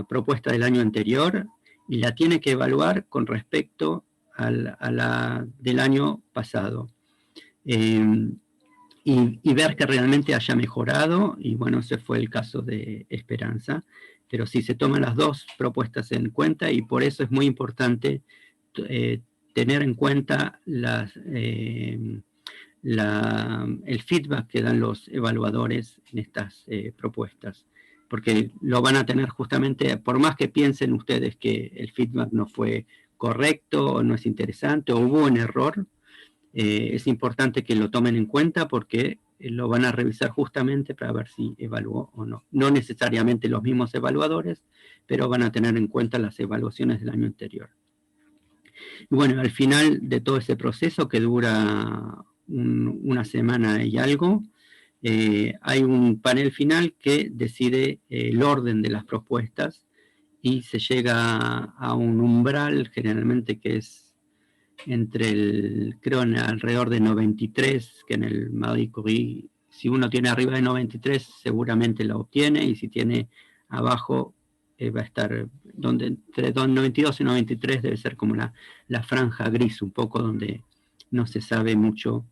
propuesta del año anterior y la tiene que evaluar con respecto a la del año pasado. Y ver que realmente haya mejorado, y bueno, ese fue el caso de Esperanza. Pero sí se toman las 2 propuestas en cuenta, y por eso es muy importante tener en cuenta el feedback que dan los evaluadores en estas propuestas, porque lo van a tener justamente, por más que piensen ustedes que el feedback no fue correcto, o no es interesante, o hubo un error, es importante que lo tomen en cuenta porque lo van a revisar justamente para ver si evaluó o no. No necesariamente los mismos evaluadores, pero van a tener en cuenta las evaluaciones del año anterior. Y bueno, al final de todo ese proceso, que dura una semana y algo, hay un panel final que decide el orden de las propuestas y se llega a un umbral generalmente que es creo alrededor de 93, que en el Marie Curie, si uno tiene arriba de 93 seguramente lo obtiene, y si tiene abajo va a estar entre 92 y 93 debe ser como la franja gris, un poco donde no se sabe mucho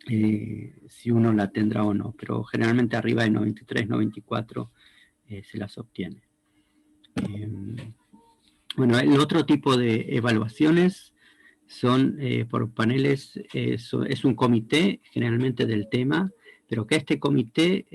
si uno la tendrá o no, pero generalmente arriba de 93, 94 se las obtiene. Bueno, el otro tipo de evaluaciones son por paneles, es un comité generalmente del tema, pero que este comité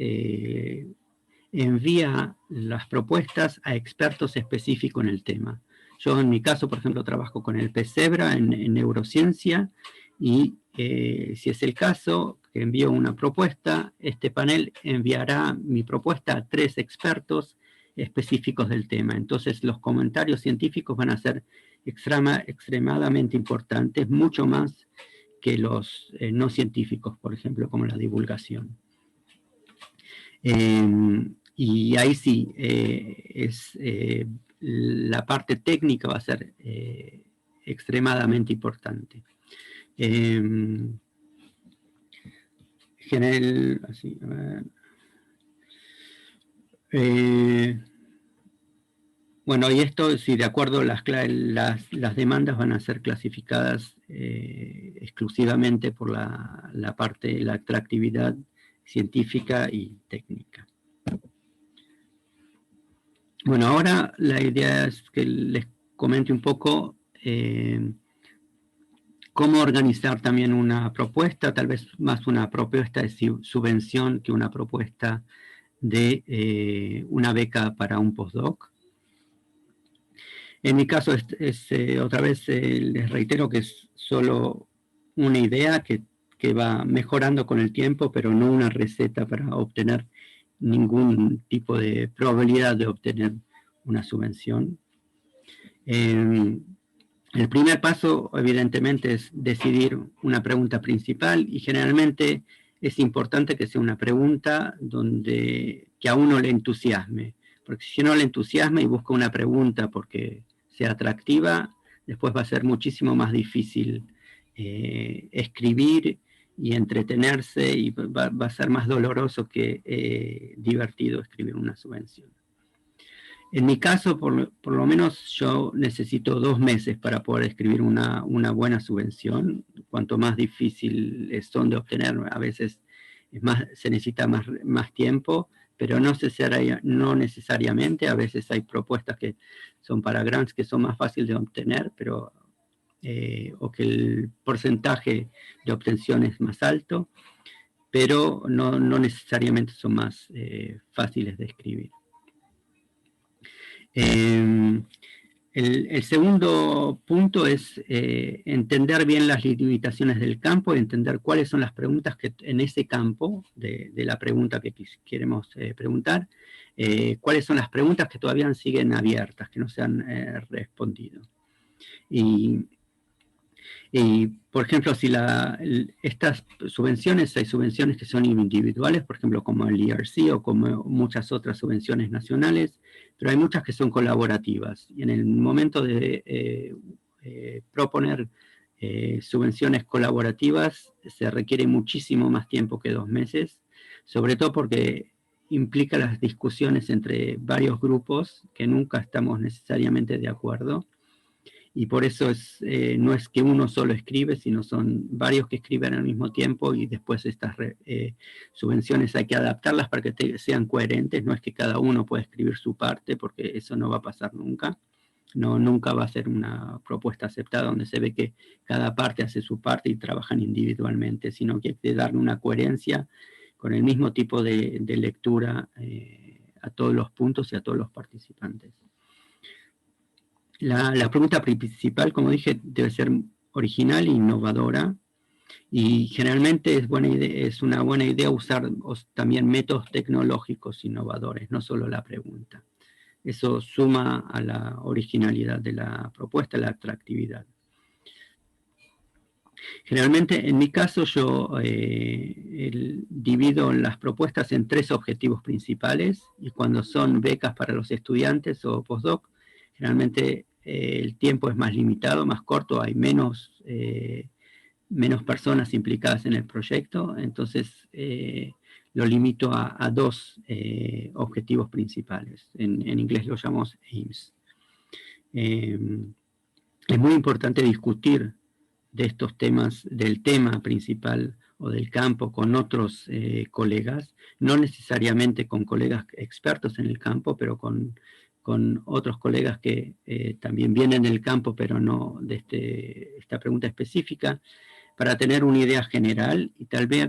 envía las propuestas a expertos específicos en el tema. Yo en mi caso, por ejemplo, trabajo con el PSEBRA en neurociencia, y si es el caso que envío una propuesta, este panel enviará mi propuesta a 3 expertos específicos del tema. Entonces los comentarios científicos van a ser extremadamente importantes, mucho más que los no científicos, por ejemplo, como la divulgación. Y ahí sí, la parte técnica va a ser extremadamente importante. General, así, a ver. Bueno, y esto, sí, de acuerdo, las demandas van a ser clasificadas exclusivamente por la parte de la atractividad científica y técnica. Bueno, ahora la idea es que les comente un poco cómo organizar también una propuesta, tal vez más una propuesta de subvención que una propuesta de una beca para un postdoc. En mi caso, otra vez les reitero que es solo una idea que va mejorando con el tiempo, pero no una receta para obtener ningún tipo de probabilidad de obtener una subvención. El primer paso, evidentemente, es decidir una pregunta principal, y generalmente es importante que sea una pregunta que a uno le entusiasme. Porque si uno le entusiasma y busca una pregunta porque sea atractiva, después va a ser muchísimo más difícil escribir y entretenerse, y va a ser más doloroso que divertido escribir una subvención. En mi caso, por lo menos yo necesito 2 meses para poder escribir una buena subvención. Cuanto más difícil son de obtener, a veces se necesita más tiempo, pero no necesariamente. A veces hay propuestas que son para grants que son más fáciles de obtener, pero, o que el porcentaje de obtención es más alto, pero no necesariamente son más fáciles de escribir. El segundo punto es entender bien las limitaciones del campo y entender cuáles son las preguntas que en ese campo de la pregunta que queremos preguntar, cuáles son las preguntas que todavía siguen abiertas, que no se han respondido. Y, por ejemplo, si estas subvenciones, hay subvenciones que son individuales, por ejemplo, como el ERC o como muchas otras subvenciones nacionales, pero hay muchas que son colaborativas. Y en el momento de proponer subvenciones colaborativas, se requiere muchísimo más tiempo que 2 meses, sobre todo porque implica las discusiones entre varios grupos que nunca estamos necesariamente de acuerdo. Y por eso no es que uno solo escribe, sino son varios que escriben al mismo tiempo, y después estas subvenciones hay que adaptarlas para que sean coherentes. No es que cada uno pueda escribir su parte, porque eso no va a pasar nunca. Nunca va a ser una propuesta aceptada donde se ve que cada parte hace su parte y trabajan individualmente, sino que hay que darle una coherencia con el mismo tipo de lectura a todos los puntos y a todos los participantes. La pregunta principal, como dije, debe ser original e innovadora, y generalmente es una buena idea usar también métodos tecnológicos innovadores, no solo la pregunta. Eso suma a la originalidad de la propuesta, la atractividad. Generalmente, en mi caso, yo divido las propuestas en 3 objetivos principales, y cuando son becas para los estudiantes o postdoc, generalmente el tiempo es más limitado, más corto, hay menos personas implicadas en el proyecto, entonces lo limito a 2 objetivos principales. En inglés lo llamamos aims. Es muy importante discutir de estos temas, del tema principal o del campo, con otros colegas, no necesariamente con colegas expertos en el campo, pero con otros colegas que también vienen del campo, pero no de esta pregunta específica, para tener una idea general y tal vez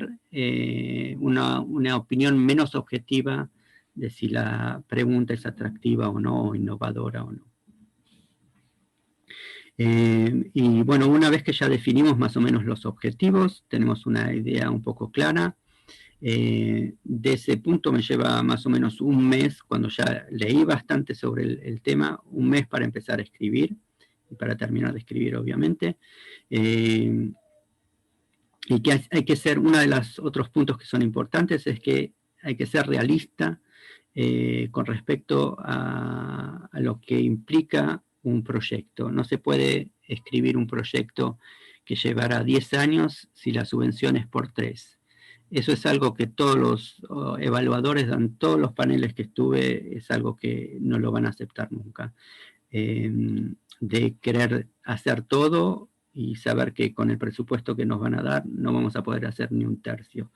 una opinión menos objetiva de si la pregunta es atractiva o no, o innovadora o no. Y bueno, una vez que ya definimos más o menos los objetivos, tenemos una idea un poco clara. De ese punto me lleva más o menos 1 mes, cuando ya leí bastante sobre el tema, 1 mes para empezar a escribir, y para terminar de escribir, obviamente. Y que hay que ser, uno de los otros puntos que son importantes es que hay que ser realista con respecto a lo que implica un proyecto. No se puede escribir un proyecto que llevará 10 años si la subvención es por 3. Eso es algo que todos los evaluadores dan, todos los paneles que estuve, es algo que no lo van a aceptar nunca. De querer hacer todo y saber que con el presupuesto que nos van a dar no vamos a poder hacer ni 1/3.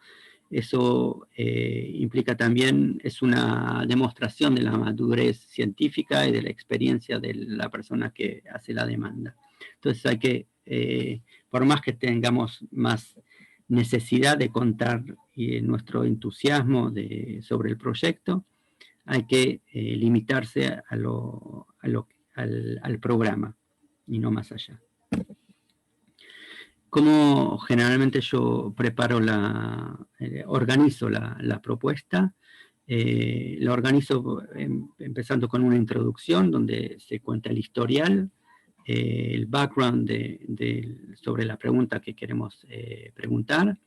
Eso implica también, es una demostración de la madurez científica y de la experiencia de la persona que hace la demanda. Entonces hay que, por más que tengamos más necesidad de contar nuestro entusiasmo sobre el proyecto, hay que limitarse al programa y no más allá. ¿Cómo generalmente yo preparo organizo la propuesta? La organizo empezando con una introducción donde se cuenta el historial, el background sobre la pregunta que queremos preguntar.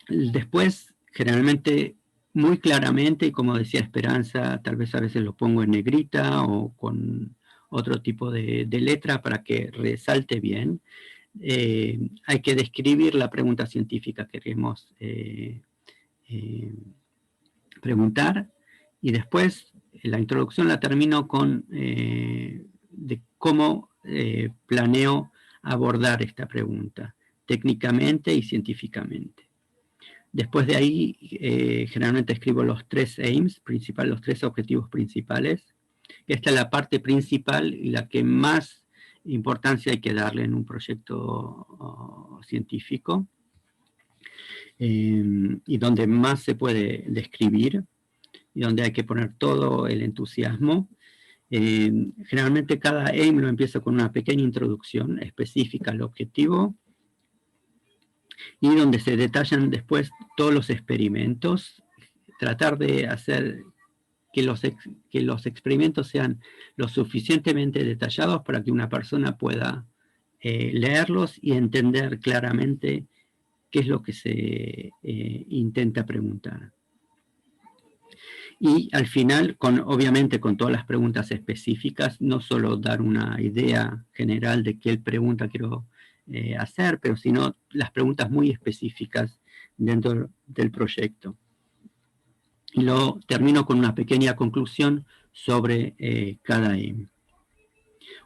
Después, generalmente, muy claramente, y como decía Esperanza, tal vez a veces lo pongo en negrita o con otro tipo de letra para que resalte bien. Hay que describir la pregunta científica que queremos preguntar, y después la introducción la termino con de cómo planeo abordar esta pregunta, técnicamente y científicamente. Después de ahí, generalmente escribo los 3 aims principales, los 3 objetivos principales. Esta es la parte principal y la que más importancia hay que darle en un proyecto científico, y donde más se puede describir, y donde hay que poner todo el entusiasmo. Generalmente cada aim lo empiezo con una pequeña introducción específica al objetivo, y donde se detallan después todos los experimentos, tratar de hacer que los experimentos sean lo suficientemente detallados para que una persona pueda leerlos y entender claramente qué es lo que se intenta preguntar. Y al final, obviamente con todas las preguntas específicas, no solo dar una idea general de qué pregunta quiero hacer, pero sino las preguntas muy específicas dentro del proyecto. Y lo termino con una pequeña conclusión sobre cada aim.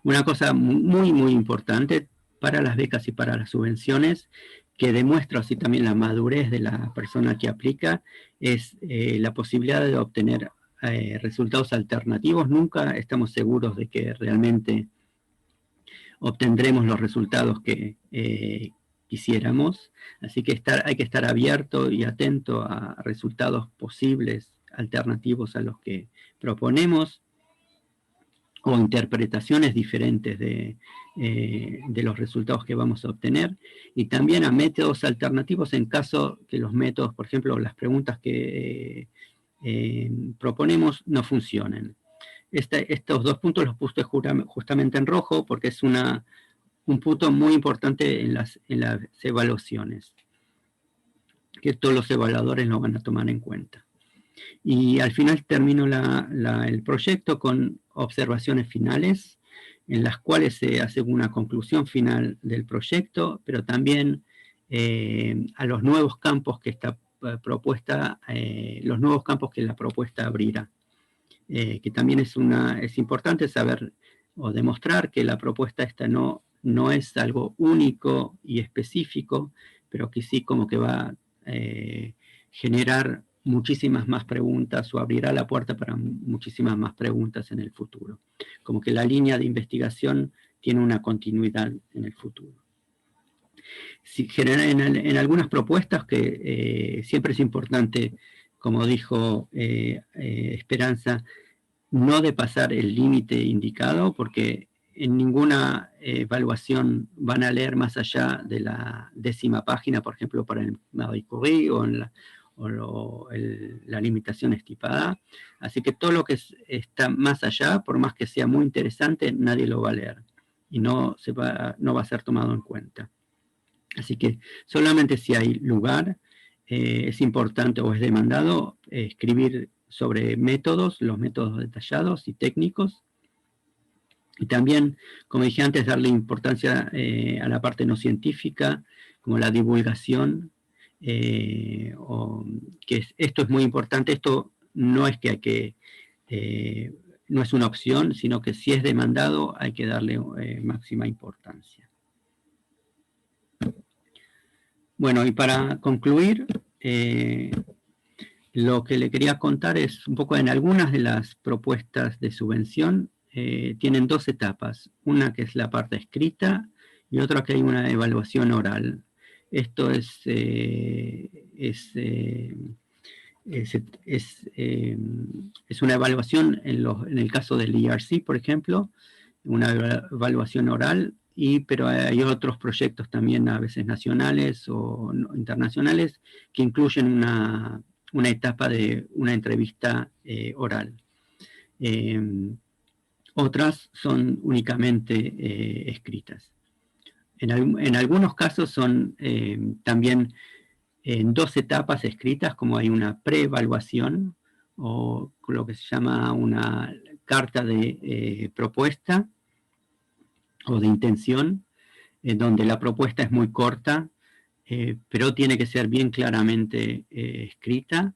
Una cosa muy, muy importante para las becas y para las subvenciones, que demuestra así también la madurez de la persona que aplica, es la posibilidad de obtener resultados alternativos. Nunca estamos seguros de que realmente obtendremos los resultados que quisiéramos, así que hay que estar abierto y atento a resultados posibles, alternativos a los que proponemos, o interpretaciones diferentes de los resultados que vamos a obtener, y también a métodos alternativos en caso que los métodos, por ejemplo, las preguntas que proponemos no funcionen. Estos 2 puntos los puse justamente en rojo porque es un punto muy importante en las evaluaciones, que todos los evaluadores lo van a tomar en cuenta. Y al final termino el proyecto con observaciones finales, en las cuales se hace una conclusión final del proyecto, pero también a los nuevos campos que esta propuesta, los nuevos campos que la propuesta abrirá. Que también es importante saber o demostrar que la propuesta esta no es algo único y específico, pero que sí como que va a generar muchísimas más preguntas, o abrirá la puerta para muchísimas más preguntas en el futuro. Como que la línea de investigación tiene una continuidad en el futuro. En algunas propuestas que siempre es importante, como dijo Esperanza, no de pasar el límite indicado, porque en ninguna evaluación van a leer más allá de la 10ª página, por ejemplo, para el Marie Curie o en la limitación estipada. Así que todo lo que está más allá, por más que sea muy interesante, nadie lo va a leer y no va a ser tomado en cuenta. Así que solamente si hay lugar, es importante o es demandado escribir sobre métodos, los métodos detallados y técnicos. Y también, como dije antes, darle importancia a la parte no científica, como la divulgación, esto es muy importante. Esto no es no es una opción, sino que si es demandado hay que darle máxima importancia. Bueno, y para concluir, lo que le quería contar es un poco en algunas de las propuestas de subvención tienen 2 etapas, una que es la parte escrita y otra que hay una evaluación oral. Esto es una evaluación en el caso del ERC, por ejemplo, una evaluación oral, pero hay otros proyectos también, a veces nacionales o internacionales, que incluyen una etapa de una entrevista oral. Otras son únicamente escritas. En algunos casos son también en 2 etapas escritas, como hay una preevaluación, o lo que se llama una carta de propuesta o de intención, donde la propuesta es muy corta, pero tiene que ser bien claramente escrita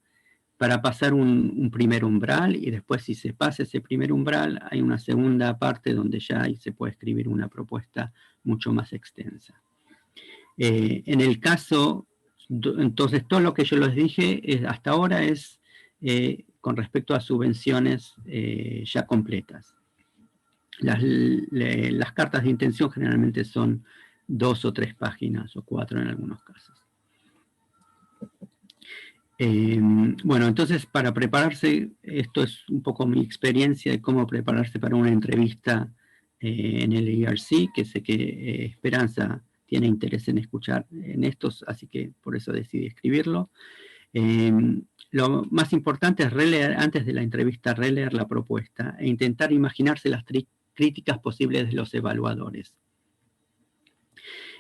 para pasar un primer umbral, y después, si se pasa ese primer umbral, hay una segunda parte donde ya se puede escribir una propuesta mucho más extensa. En el caso, entonces todo lo que yo les dije hasta ahora es con respecto a subvenciones ya completas. Las cartas de intención generalmente son 2 o 3 páginas, o 4 en algunos casos. Bueno, entonces, para prepararse, esto es un poco mi experiencia de cómo prepararse para una entrevista en el ERC, que sé que Esperanza tiene interés en escuchar en estos, así que por eso decidí escribirlo. Lo más importante es releer, antes de la entrevista, releer la propuesta e intentar imaginarse las críticas posibles de los evaluadores.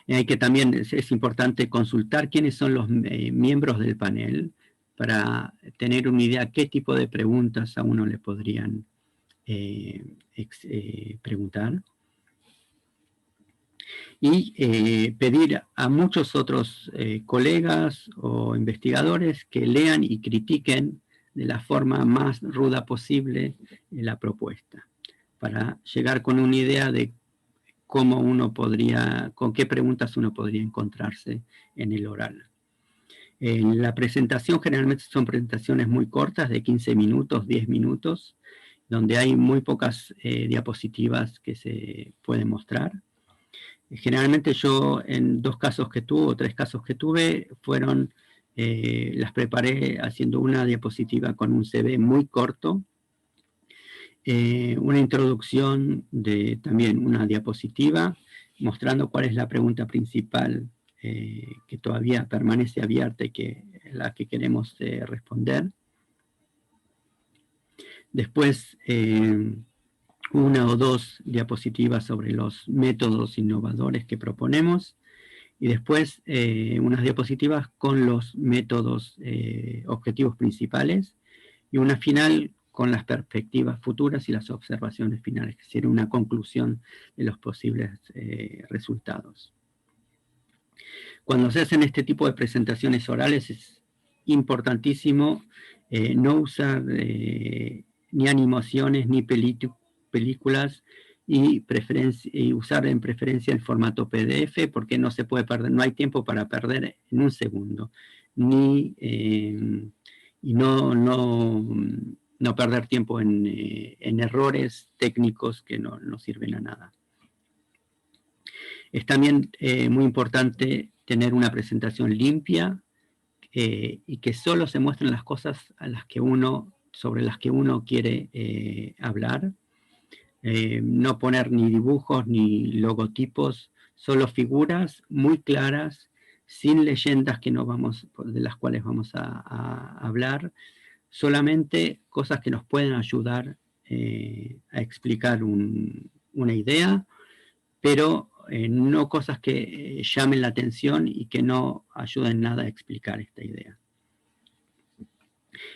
Que también es importante consultar quiénes son los miembros del panel, para tener una idea qué tipo de preguntas a uno le podrían preguntar. Y pedir a muchos otros colegas o investigadores que lean y critiquen de la forma más ruda posible la propuesta, para llegar con una idea de cómo uno podría, con qué preguntas uno podría encontrarse en el oral. La presentación generalmente son presentaciones muy cortas, de 15 minutos, 10 minutos, donde hay muy pocas diapositivas que se pueden mostrar. Generalmente yo, en 2 casos que tuve, o 3 casos que tuve, las preparé haciendo una diapositiva con un CV muy corto, una introducción de también una diapositiva, mostrando cuál es la pregunta principal que todavía permanece abierta y la que queremos responder. Después, 1 o 2 diapositivas sobre los métodos innovadores que proponemos, y después unas diapositivas con los métodos objetivos principales, y una final con las perspectivas futuras y las observaciones finales, que sería una conclusión de los posibles resultados. Cuando se hacen este tipo de presentaciones orales es importantísimo no usar ni animaciones ni películas, y usar en preferencia el formato PDF, porque no se puede perder, no hay tiempo para perder en un segundo, y no perder tiempo en errores técnicos que no sirven a nada. Es también muy importante tener una presentación limpia y que solo se muestren las cosas sobre las que uno quiere hablar. No poner ni dibujos ni logotipos, solo figuras muy claras, sin leyendas de las cuales vamos a hablar, solamente cosas que nos pueden ayudar a explicar una idea, pero no cosas que llamen la atención y que no ayuden nada a explicar esta idea.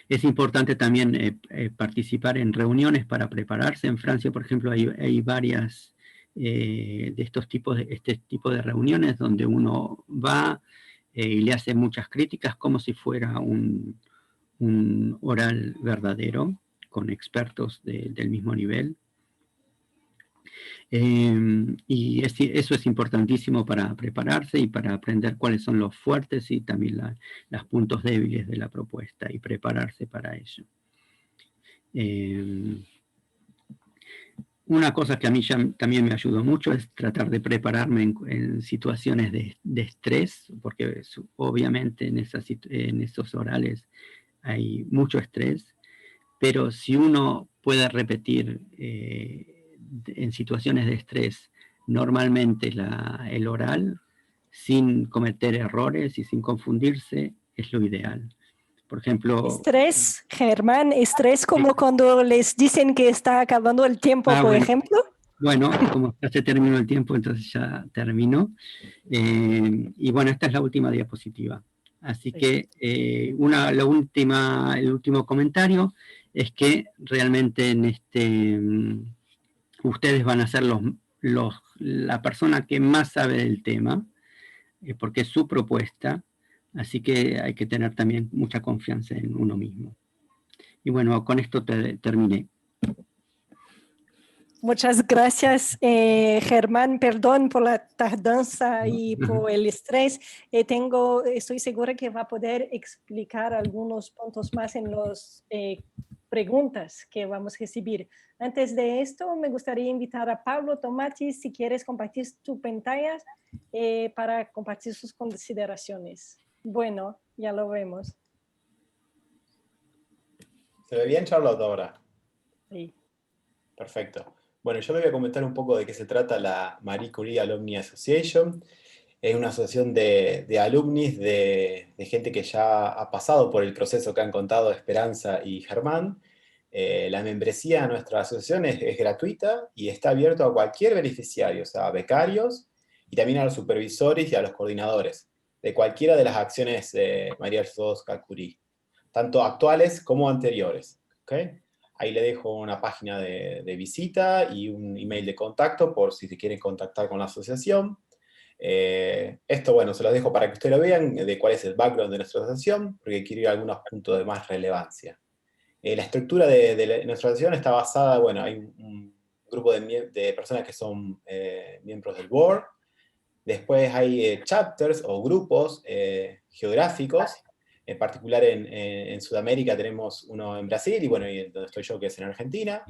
Es importante también participar en reuniones para prepararse. En Francia, por ejemplo, hay varias de este tipo de reuniones donde uno va y le hace muchas críticas como si fuera un oral verdadero, con expertos del mismo nivel. Y eso es importantísimo para prepararse y para aprender cuáles son los fuertes y también los puntos débiles de la propuesta, y prepararse para ello. Una cosa que a mí también me ayudó mucho es tratar de prepararme en situaciones de estrés, porque obviamente en esos orales hay mucho estrés, pero si uno puede repetir en situaciones de estrés normalmente el oral, sin cometer errores y sin confundirse, es lo ideal. Por ejemplo... Estrés, Germán, estrés como cuando les dicen que está acabando el tiempo, por ejemplo. Bueno, como ya se terminó el tiempo, entonces ya terminó. Y bueno, esta es la última diapositiva. Así Sí. que el último comentario es que realmente ustedes van a ser la persona que más sabe del tema, porque es su propuesta, así que hay que tener también mucha confianza en uno mismo. Y bueno, con esto terminé. Muchas gracias, Germán. Perdón por la tardanza y por el estrés. Estoy segura que va a poder explicar algunos puntos más en las preguntas que vamos a recibir. Antes de esto, me gustaría invitar a Pablo Tomati, si quieres compartir tu pantalla para compartir sus consideraciones. Bueno, ya lo vemos. ¿Se ve bien, Charlotte, ahora? Sí. Perfecto. Bueno, yo le voy a comentar un poco de qué se trata la Marie Curie Alumni Association. Es una asociación de alumnis, de gente que ya ha pasado por el proceso que han contado Esperanza y Germán. La membresía de nuestra asociación es gratuita y está abierto a cualquier beneficiario, o sea, a becarios y también a los supervisores y a los coordinadores de cualquiera de las acciones de María Sklodowska Curie, tanto actuales como anteriores. ¿Okay? Ahí le dejo una página de visita y un email de contacto por si se quieren contactar con la asociación. Esto, bueno, se los dejo para que ustedes lo vean, de cuál es el background de nuestra asociación, porque quiero ir a algunos puntos de más relevancia. La estructura de nuestra asociación está basada, bueno, hay un grupo de personas que son miembros del board, después hay chapters o grupos geográficos, en particular en Sudamérica tenemos uno en Brasil, y bueno, y donde estoy yo, que es en Argentina,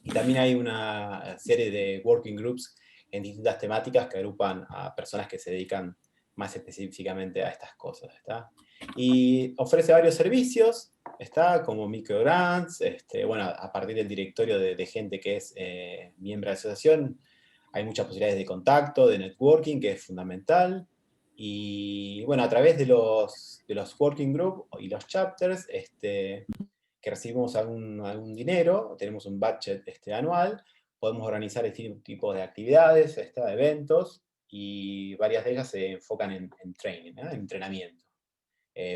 y también hay una serie de working groups en distintas temáticas que agrupan a personas que se dedican más específicamente a estas cosas, ¿está? Y ofrece varios servicios, ¿está? Como microgrants, bueno, a partir del directorio de gente que es miembro de la asociación, hay muchas posibilidades de contacto, de networking, que es fundamental, y bueno, a través de los working group y los chapters, que recibimos algún dinero, tenemos un budget anual, podemos organizar este tipo de actividades, de eventos, y varias de ellas se enfocan en training, en entrenamiento.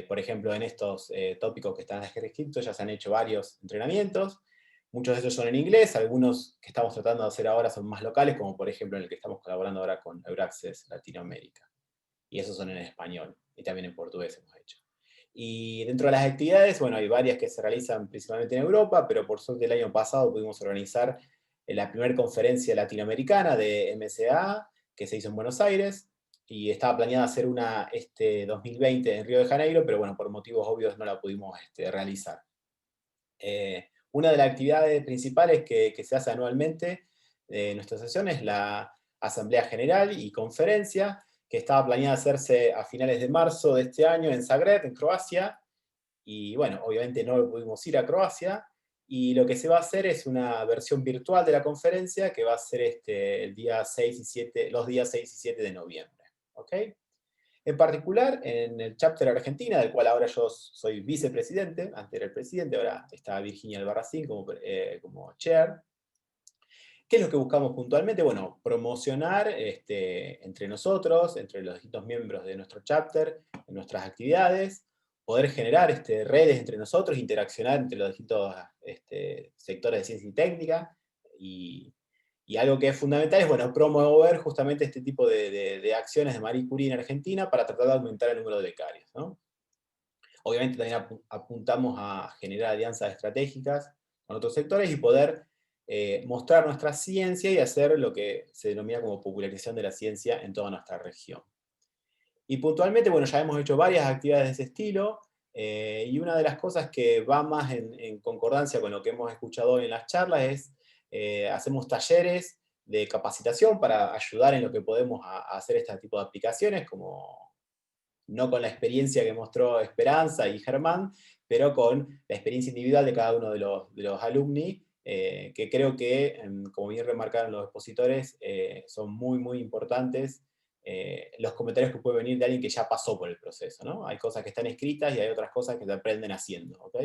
Por ejemplo, en estos tópicos que están escritos ya se han hecho varios entrenamientos, muchos de ellos son en inglés, algunos que estamos tratando de hacer ahora son más locales, como por ejemplo en el que estamos colaborando ahora con Euraccess Latinoamérica, y esos son en español, y también en portugués hemos hecho. Y dentro de las actividades, bueno, hay varias que se realizan principalmente en Europa, pero por suerte el año pasado pudimos organizar la primera conferencia latinoamericana de MSA, que se hizo en Buenos Aires, y estaba planeada hacer una 2020 en Río de Janeiro, pero bueno, por motivos obvios no la pudimos realizar. Una de las actividades principales que se hace anualmente en nuestra asociación es la Asamblea General y Conferencia, que estaba planeada hacerse a finales de marzo de este año en Zagreb, en Croacia, y bueno, obviamente no pudimos ir a Croacia, y lo que se va a hacer es una versión virtual de la conferencia, que va a ser el día 6 y 7, los días 6 y 7 de noviembre. ¿Ok? En particular, en el chapter Argentina, del cual ahora yo soy vicepresidente, antes era el presidente, ahora está Virginia Albarracín como chair. ¿Qué es lo que buscamos puntualmente? Bueno, promocionar entre nosotros, entre los distintos miembros de nuestro chapter, en nuestras actividades, poder generar redes entre nosotros, interaccionar entre los distintos sectores de ciencia y técnica, y algo que es fundamental es, bueno, promover justamente este tipo de acciones de Marie Curie en Argentina para tratar de aumentar el número de becarios, ¿no? Obviamente también apuntamos a generar alianzas estratégicas con otros sectores y poder mostrar nuestra ciencia y hacer lo que se denomina como popularización de la ciencia en toda nuestra región. Y puntualmente, bueno, ya hemos hecho varias actividades de ese estilo, y una de las cosas que va más en concordancia con lo que hemos escuchado hoy en las charlas es, hacemos talleres de capacitación para ayudar en lo que podemos a hacer este tipo de aplicaciones, como no con la experiencia que mostró Esperanza y Germán, pero con la experiencia individual de cada uno de los alumni, que creo que, como bien remarcaron los expositores, son muy, muy importantes los comentarios que pueden venir de alguien que ya pasó por el proceso, ¿no? Hay cosas que están escritas y hay otras cosas que se aprenden haciendo, ¿ok?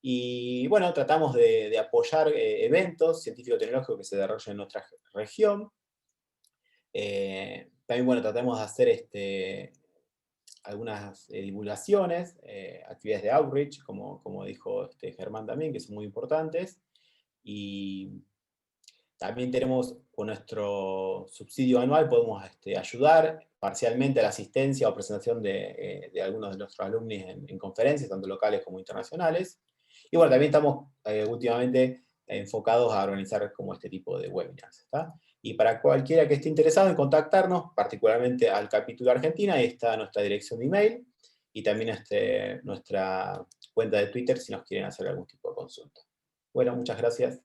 Y bueno, tratamos de apoyar eventos científico-tecnológicos que se desarrollan en nuestra región. También, bueno, tratamos de hacer algunas divulgaciones, actividades de outreach, como dijo Germán también, que son muy importantes. Y también tenemos, con nuestro subsidio anual, podemos ayudar parcialmente a la asistencia o presentación de algunos de nuestros alumnos en conferencias, tanto locales como internacionales. Y bueno, también estamos últimamente enfocados a organizar como este tipo de webinars, ¿está? Y para cualquiera que esté interesado en contactarnos, particularmente al capítulo Argentina, ahí está nuestra dirección de email, y también nuestra cuenta de Twitter si nos quieren hacer algún tipo de consulta. Bueno, muchas gracias.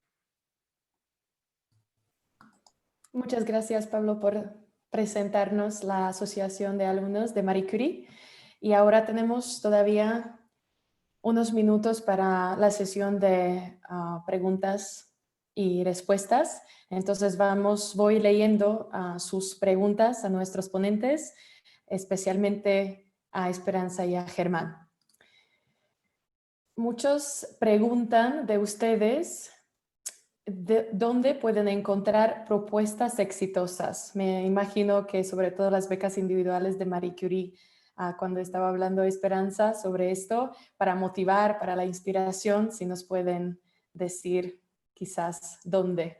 Muchas gracias, Pablo, por presentarnos la Asociación de Alumnos de Marie Curie. Y ahora tenemos todavía unos minutos para la sesión de preguntas y respuestas. Entonces voy leyendo sus preguntas a nuestros ponentes, especialmente a Esperanza y a Germán. Muchos preguntan de ustedes dónde pueden encontrar propuestas exitosas. Me imagino que sobre todo las becas individuales de Marie Curie, cuando estaba hablando Esperanza sobre esto, para motivar, para la inspiración, si nos pueden decir quizás dónde.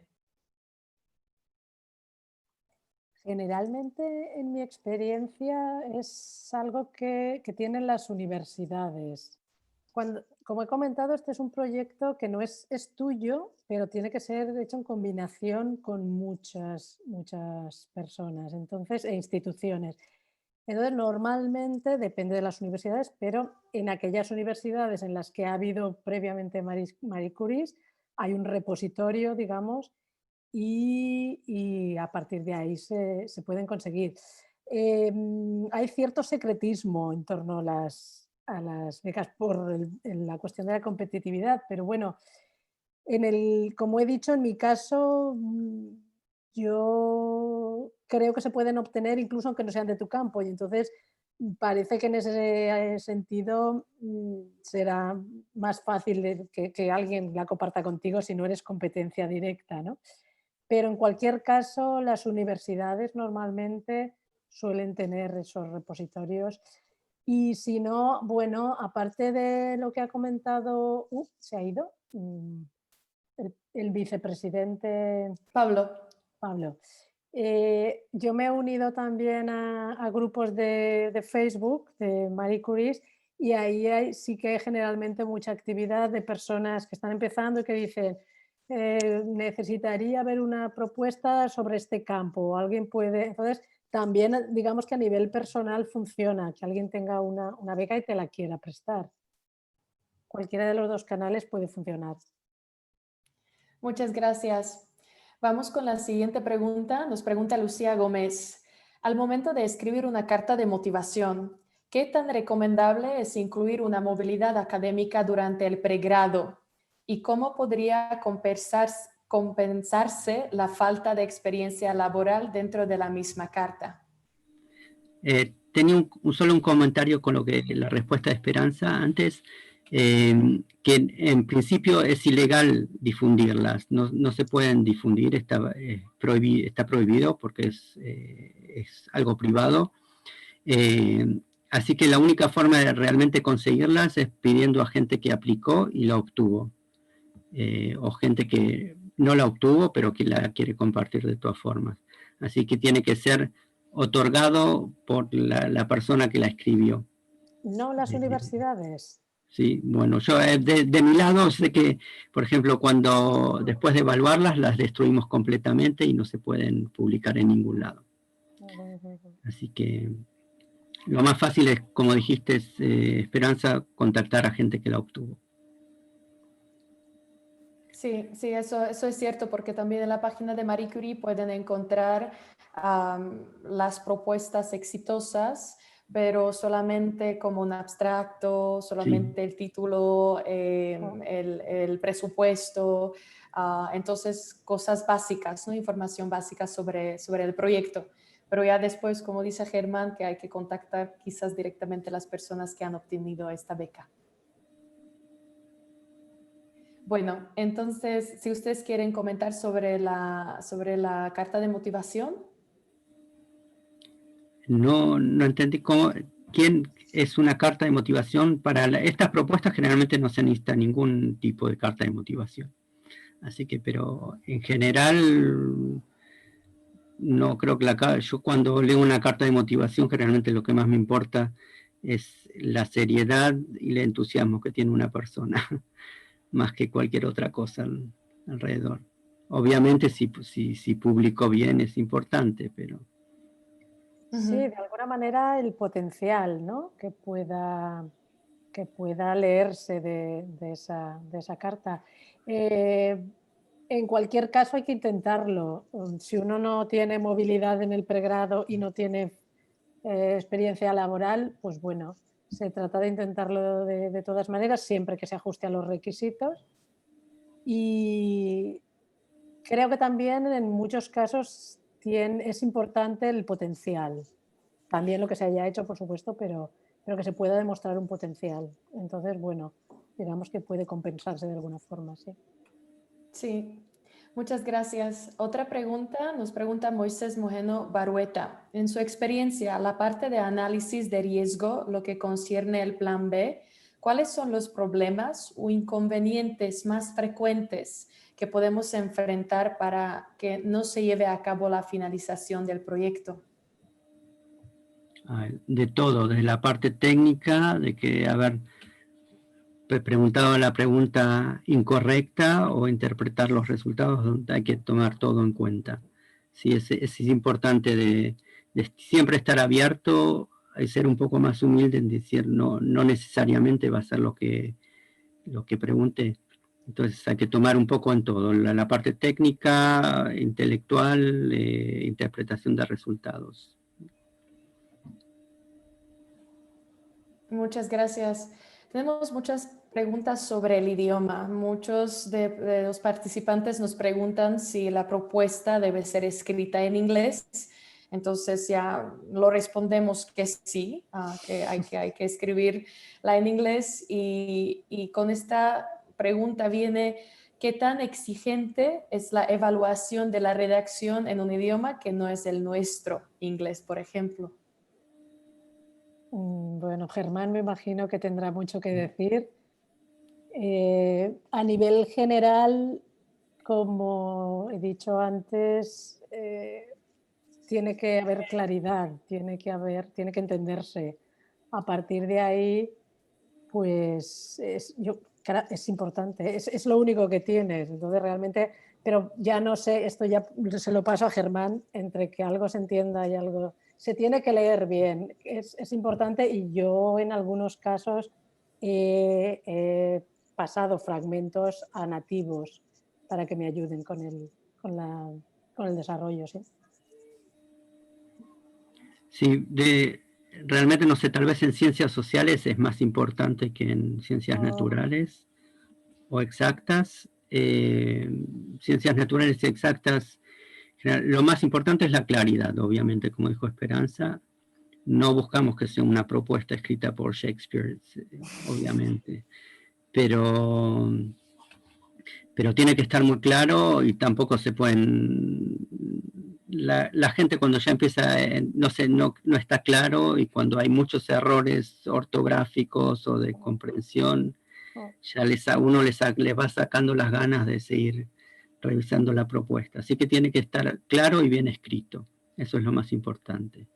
Generalmente, en mi experiencia, es algo que tienen las universidades. Como he comentado, este es un proyecto que no es tuyo, pero tiene que ser hecho en combinación con muchas personas e instituciones. Entonces, normalmente depende de las universidades, pero en aquellas universidades en las que ha habido previamente Marie Curie, hay un repositorio, digamos, y a partir de ahí se pueden conseguir. Hay cierto secretismo en torno a las becas por la cuestión de la competitividad, pero bueno, como he dicho, en mi caso, yo creo que se pueden obtener incluso aunque no sean de tu campo, y entonces parece que en ese sentido será más fácil que alguien la comparta contigo si no eres competencia directa, ¿no? Pero en cualquier caso, las universidades normalmente suelen tener esos repositorios. Y si no, bueno, aparte de lo que ha comentado, se ha ido el vicepresidente Pablo. Yo me he unido también a grupos de Facebook de Marie Curie, y ahí sí que hay generalmente mucha actividad de personas que están empezando y que dicen necesitaría ver una propuesta sobre este campo, alguien puede. Entonces también digamos que a nivel personal funciona, que alguien tenga una beca y te la quiera prestar. Cualquiera de los dos canales puede funcionar. Muchas gracias. Vamos con la siguiente pregunta. Nos pregunta Lucía Gómez. Al momento de escribir una carta de motivación, ¿qué tan recomendable es incluir una movilidad académica durante el pregrado? ¿Y cómo podría compensarse la falta de experiencia laboral dentro de la misma carta? Tenía solo un comentario con la respuesta de Esperanza antes. Que en principio es ilegal difundirlas, no se pueden difundir, está prohibido porque es algo privado. Así que la única forma de realmente conseguirlas es pidiendo a gente que aplicó y la obtuvo, o gente que no la obtuvo pero que la quiere compartir de todas formas. Así que tiene que ser otorgado por la persona que la escribió. No las universidades. Sí, bueno, yo de mi lado sé que, por ejemplo, después de evaluarlas, las destruimos completamente y no se pueden publicar en ningún lado. Así que lo más fácil es, como dijiste, Esperanza, contactar a gente que la obtuvo. Sí, eso es cierto, porque también en la página de Marie Curie pueden encontrar las propuestas exitosas, pero solamente como un abstracto, solamente el título, el presupuesto, entonces cosas básicas, ¿no? Información básica sobre el proyecto. Pero ya después, como dice Germán, que hay que contactar quizás directamente a las personas que han obtenido esta beca. Bueno, entonces, si ustedes quieren comentar sobre la carta de motivación. No entendí cómo. ¿quién es una carta de motivación? Para estas propuestas generalmente no se necesita ningún tipo de carta de motivación. Así que, pero en general, no creo que yo cuando leo una carta de motivación, generalmente lo que más me importa es la seriedad y el entusiasmo que tiene una persona, más que cualquier otra cosa alrededor. Obviamente si publicó bien es importante, pero... Sí, de alguna manera el potencial, ¿no? que pueda leerse de esa carta. En cualquier caso hay que intentarlo. Si uno no tiene movilidad en el pregrado y no tiene experiencia laboral, pues bueno, se trata de intentarlo de todas maneras, siempre que se ajuste a los requisitos. Y creo que también en muchos casos es importante el potencial. También lo que se haya hecho, por supuesto, pero que se pueda demostrar un potencial. Entonces, bueno, digamos que puede compensarse de alguna forma, sí. Sí, muchas gracias. Otra pregunta nos pregunta Moisés Mojeno Barueta. En su experiencia, la parte de análisis de riesgo, lo que concierne el plan B, ¿cuáles son los problemas o inconvenientes más frecuentes que podemos enfrentar para que no se lleve a cabo la finalización del proyecto? De todo, desde la parte técnica, de que haber preguntado la pregunta incorrecta o interpretar los resultados, donde hay que tomar todo en cuenta. Sí, es importante de siempre estar abierto y ser un poco más humilde en decir no necesariamente va a ser lo que pregunte. Entonces hay que tomar un poco en todo, la parte técnica, intelectual, interpretación de resultados. Muchas gracias. Tenemos muchas preguntas sobre el idioma. Muchos de los participantes nos preguntan si la propuesta debe ser escrita en inglés. Entonces ya lo respondemos que sí, que hay que escribirla en inglés. Y con esta pregunta viene, ¿qué tan exigente es la evaluación de la redacción en un idioma que no es el nuestro, inglés, por ejemplo? Bueno, Germán me imagino que tendrá mucho que decir. A nivel general, como he dicho antes, tiene que haber claridad, tiene que entenderse. A partir de ahí, pues es importante, es lo único que tienes. Entonces realmente, pero ya no sé, esto ya se lo paso a Germán, entre que algo se entienda y algo... Se tiene que leer bien, es importante, y yo en algunos casos he pasado fragmentos a nativos para que me ayuden con el desarrollo. Sí. Sí, realmente no sé, tal vez en ciencias sociales es más importante que en ciencias naturales o exactas. Ciencias naturales y exactas, lo más importante es la claridad, obviamente, como dijo Esperanza. No buscamos que sea una propuesta escrita por Shakespeare, obviamente, pero tiene que estar muy claro y tampoco se pueden... La gente cuando ya empieza, no está claro, y cuando hay muchos errores ortográficos o de comprensión, ya uno les va sacando las ganas de seguir revisando la propuesta. Así que tiene que estar claro y bien escrito. Eso es lo más importante.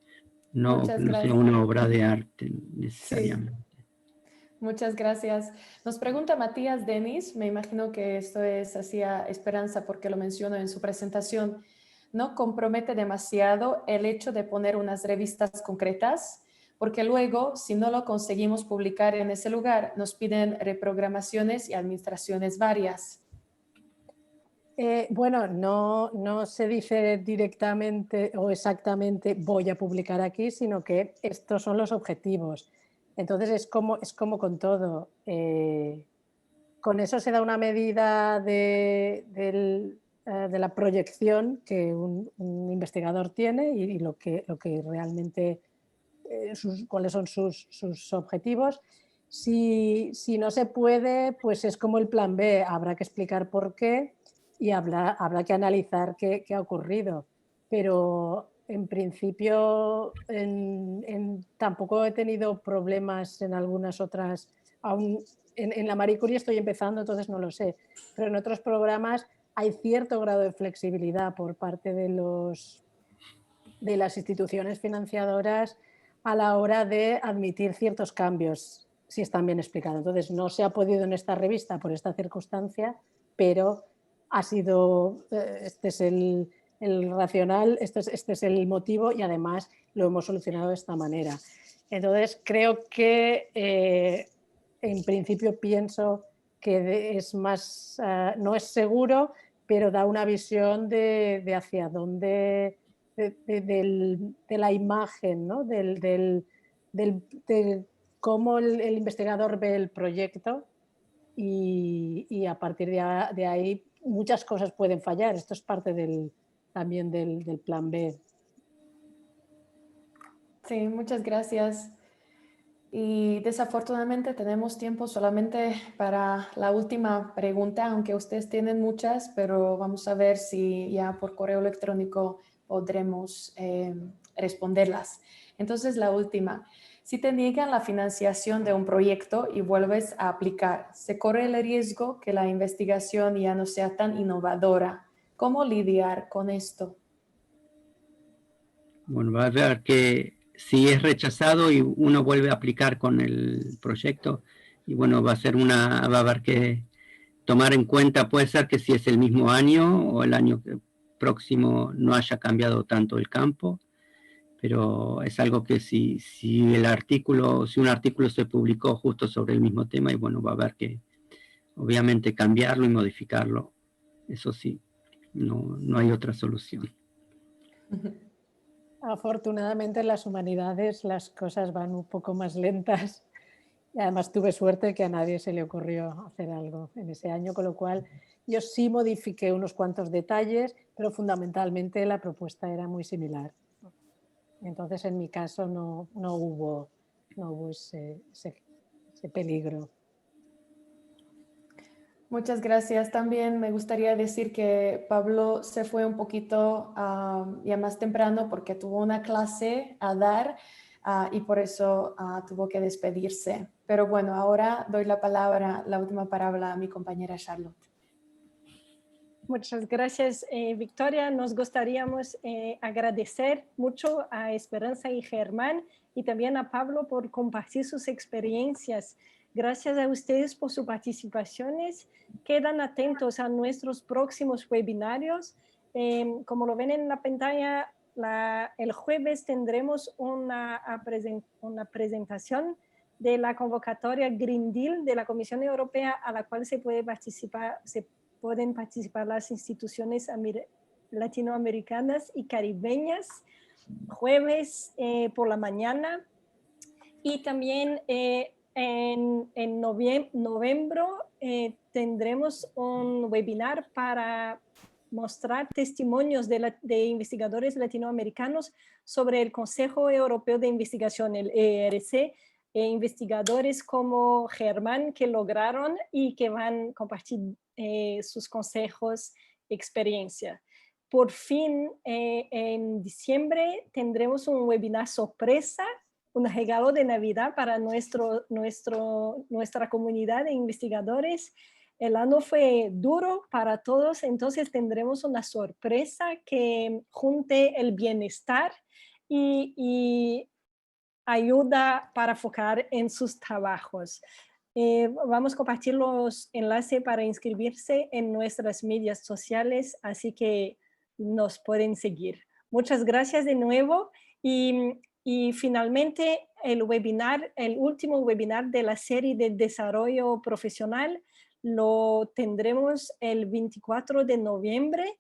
No sea una obra de arte necesariamente. Sí. Muchas gracias. Nos pregunta Matías Denis, me imagino que esto es hacia Esperanza porque lo mencionó en su presentación. ¿No compromete demasiado el hecho de poner unas revistas concretas? Porque luego, si no lo conseguimos publicar en ese lugar, nos piden reprogramaciones y administraciones varias. Bueno, no se dice directamente o exactamente voy a publicar aquí, sino que estos son los objetivos. Entonces es como con todo. Con eso se da una medida de la proyección que un investigador tiene y lo que realmente, cuáles son sus objetivos. Si no se puede, pues es como el plan B, habrá que explicar por qué y habrá que analizar qué ha ocurrido. Pero en principio tampoco he tenido problemas en algunas otras, aún en la Marie Curie estoy empezando, entonces no lo sé, pero en otros programas hay cierto grado de flexibilidad por parte de las instituciones financiadoras a la hora de admitir ciertos cambios, si están bien explicados. Entonces, no se ha podido en esta revista por esta circunstancia, pero ha sido, este es el racional, este es el motivo y además lo hemos solucionado de esta manera. Entonces, creo que en principio pienso que es más, no es seguro, pero da una visión de hacia dónde, de la imagen, ¿no? de cómo el investigador ve el proyecto y a partir de ahí muchas cosas pueden fallar. Esto es parte también del plan B. Sí, muchas gracias. Y desafortunadamente tenemos tiempo solamente para la última pregunta, aunque ustedes tienen muchas, pero vamos a ver si ya por correo electrónico podremos responderlas. Entonces, la última. Si te niegan la financiación de un proyecto y vuelves a aplicar, ¿se corre el riesgo que la investigación ya no sea tan innovadora? ¿Cómo lidiar con esto? Bueno, va a ver que si es rechazado y uno vuelve a aplicar con el proyecto, y bueno, va a haber que tomar en cuenta, puede ser que si es el mismo año o el año próximo no haya cambiado tanto el campo, pero es algo que si un artículo se publicó justo sobre el mismo tema, y bueno, va a haber que obviamente cambiarlo y modificarlo. Eso sí, no hay otra solución. Afortunadamente en las humanidades las cosas van un poco más lentas y además tuve suerte que a nadie se le ocurrió hacer algo en ese año, con lo cual yo sí modifiqué unos cuantos detalles, pero fundamentalmente la propuesta era muy similar. Entonces en mi caso no hubo ese peligro. Muchas gracias. También me gustaría decir que Pablo se fue un poquito ya más temprano porque tuvo una clase a dar y por eso tuvo que despedirse. Pero bueno, ahora doy la última palabra a mi compañera Charlotte. Muchas gracias, Victoria. Nos gustaría agradecer mucho a Esperanza y Germán y también a Pablo por compartir sus experiencias. Gracias a ustedes por sus participaciones. Quedan atentos a nuestros próximos webinarios. Como lo ven en la pantalla, el jueves tendremos una presentación de la convocatoria Green Deal de la Comisión Europea a la cual pueden participar las instituciones latinoamericanas y caribeñas, jueves por la mañana. Y también en noviembre tendremos un webinar para mostrar testimonios de investigadores latinoamericanos sobre el Consejo Europeo de Investigación, el ERC, investigadores como Germán que lograron y que van a compartir sus consejos, experiencia. Por fin, en diciembre tendremos un webinar sorpresa, un regalo de Navidad para nuestra comunidad de investigadores. El año fue duro para todos, entonces tendremos una sorpresa que junte el bienestar y ayuda para enfocar en sus trabajos. Vamos a compartir los enlaces para inscribirse en nuestras medias sociales, así que nos pueden seguir. Muchas gracias de nuevo y finalmente el último webinar de la serie de desarrollo profesional lo tendremos el 24 de noviembre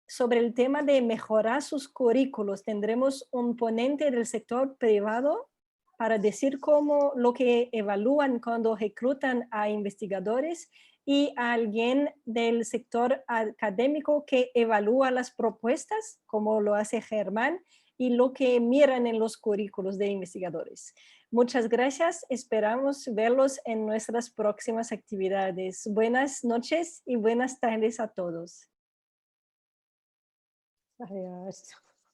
sobre el tema de mejorar sus currículos. Tendremos un ponente del sector privado para decir cómo lo que evalúan cuando reclutan a investigadores y a alguien del sector académico que evalúa las propuestas, como lo hace Germán, y lo que miran en los currículos de investigadores. Muchas gracias. Esperamos verlos en nuestras próximas actividades. Buenas noches y buenas tardes a todos. Adiós.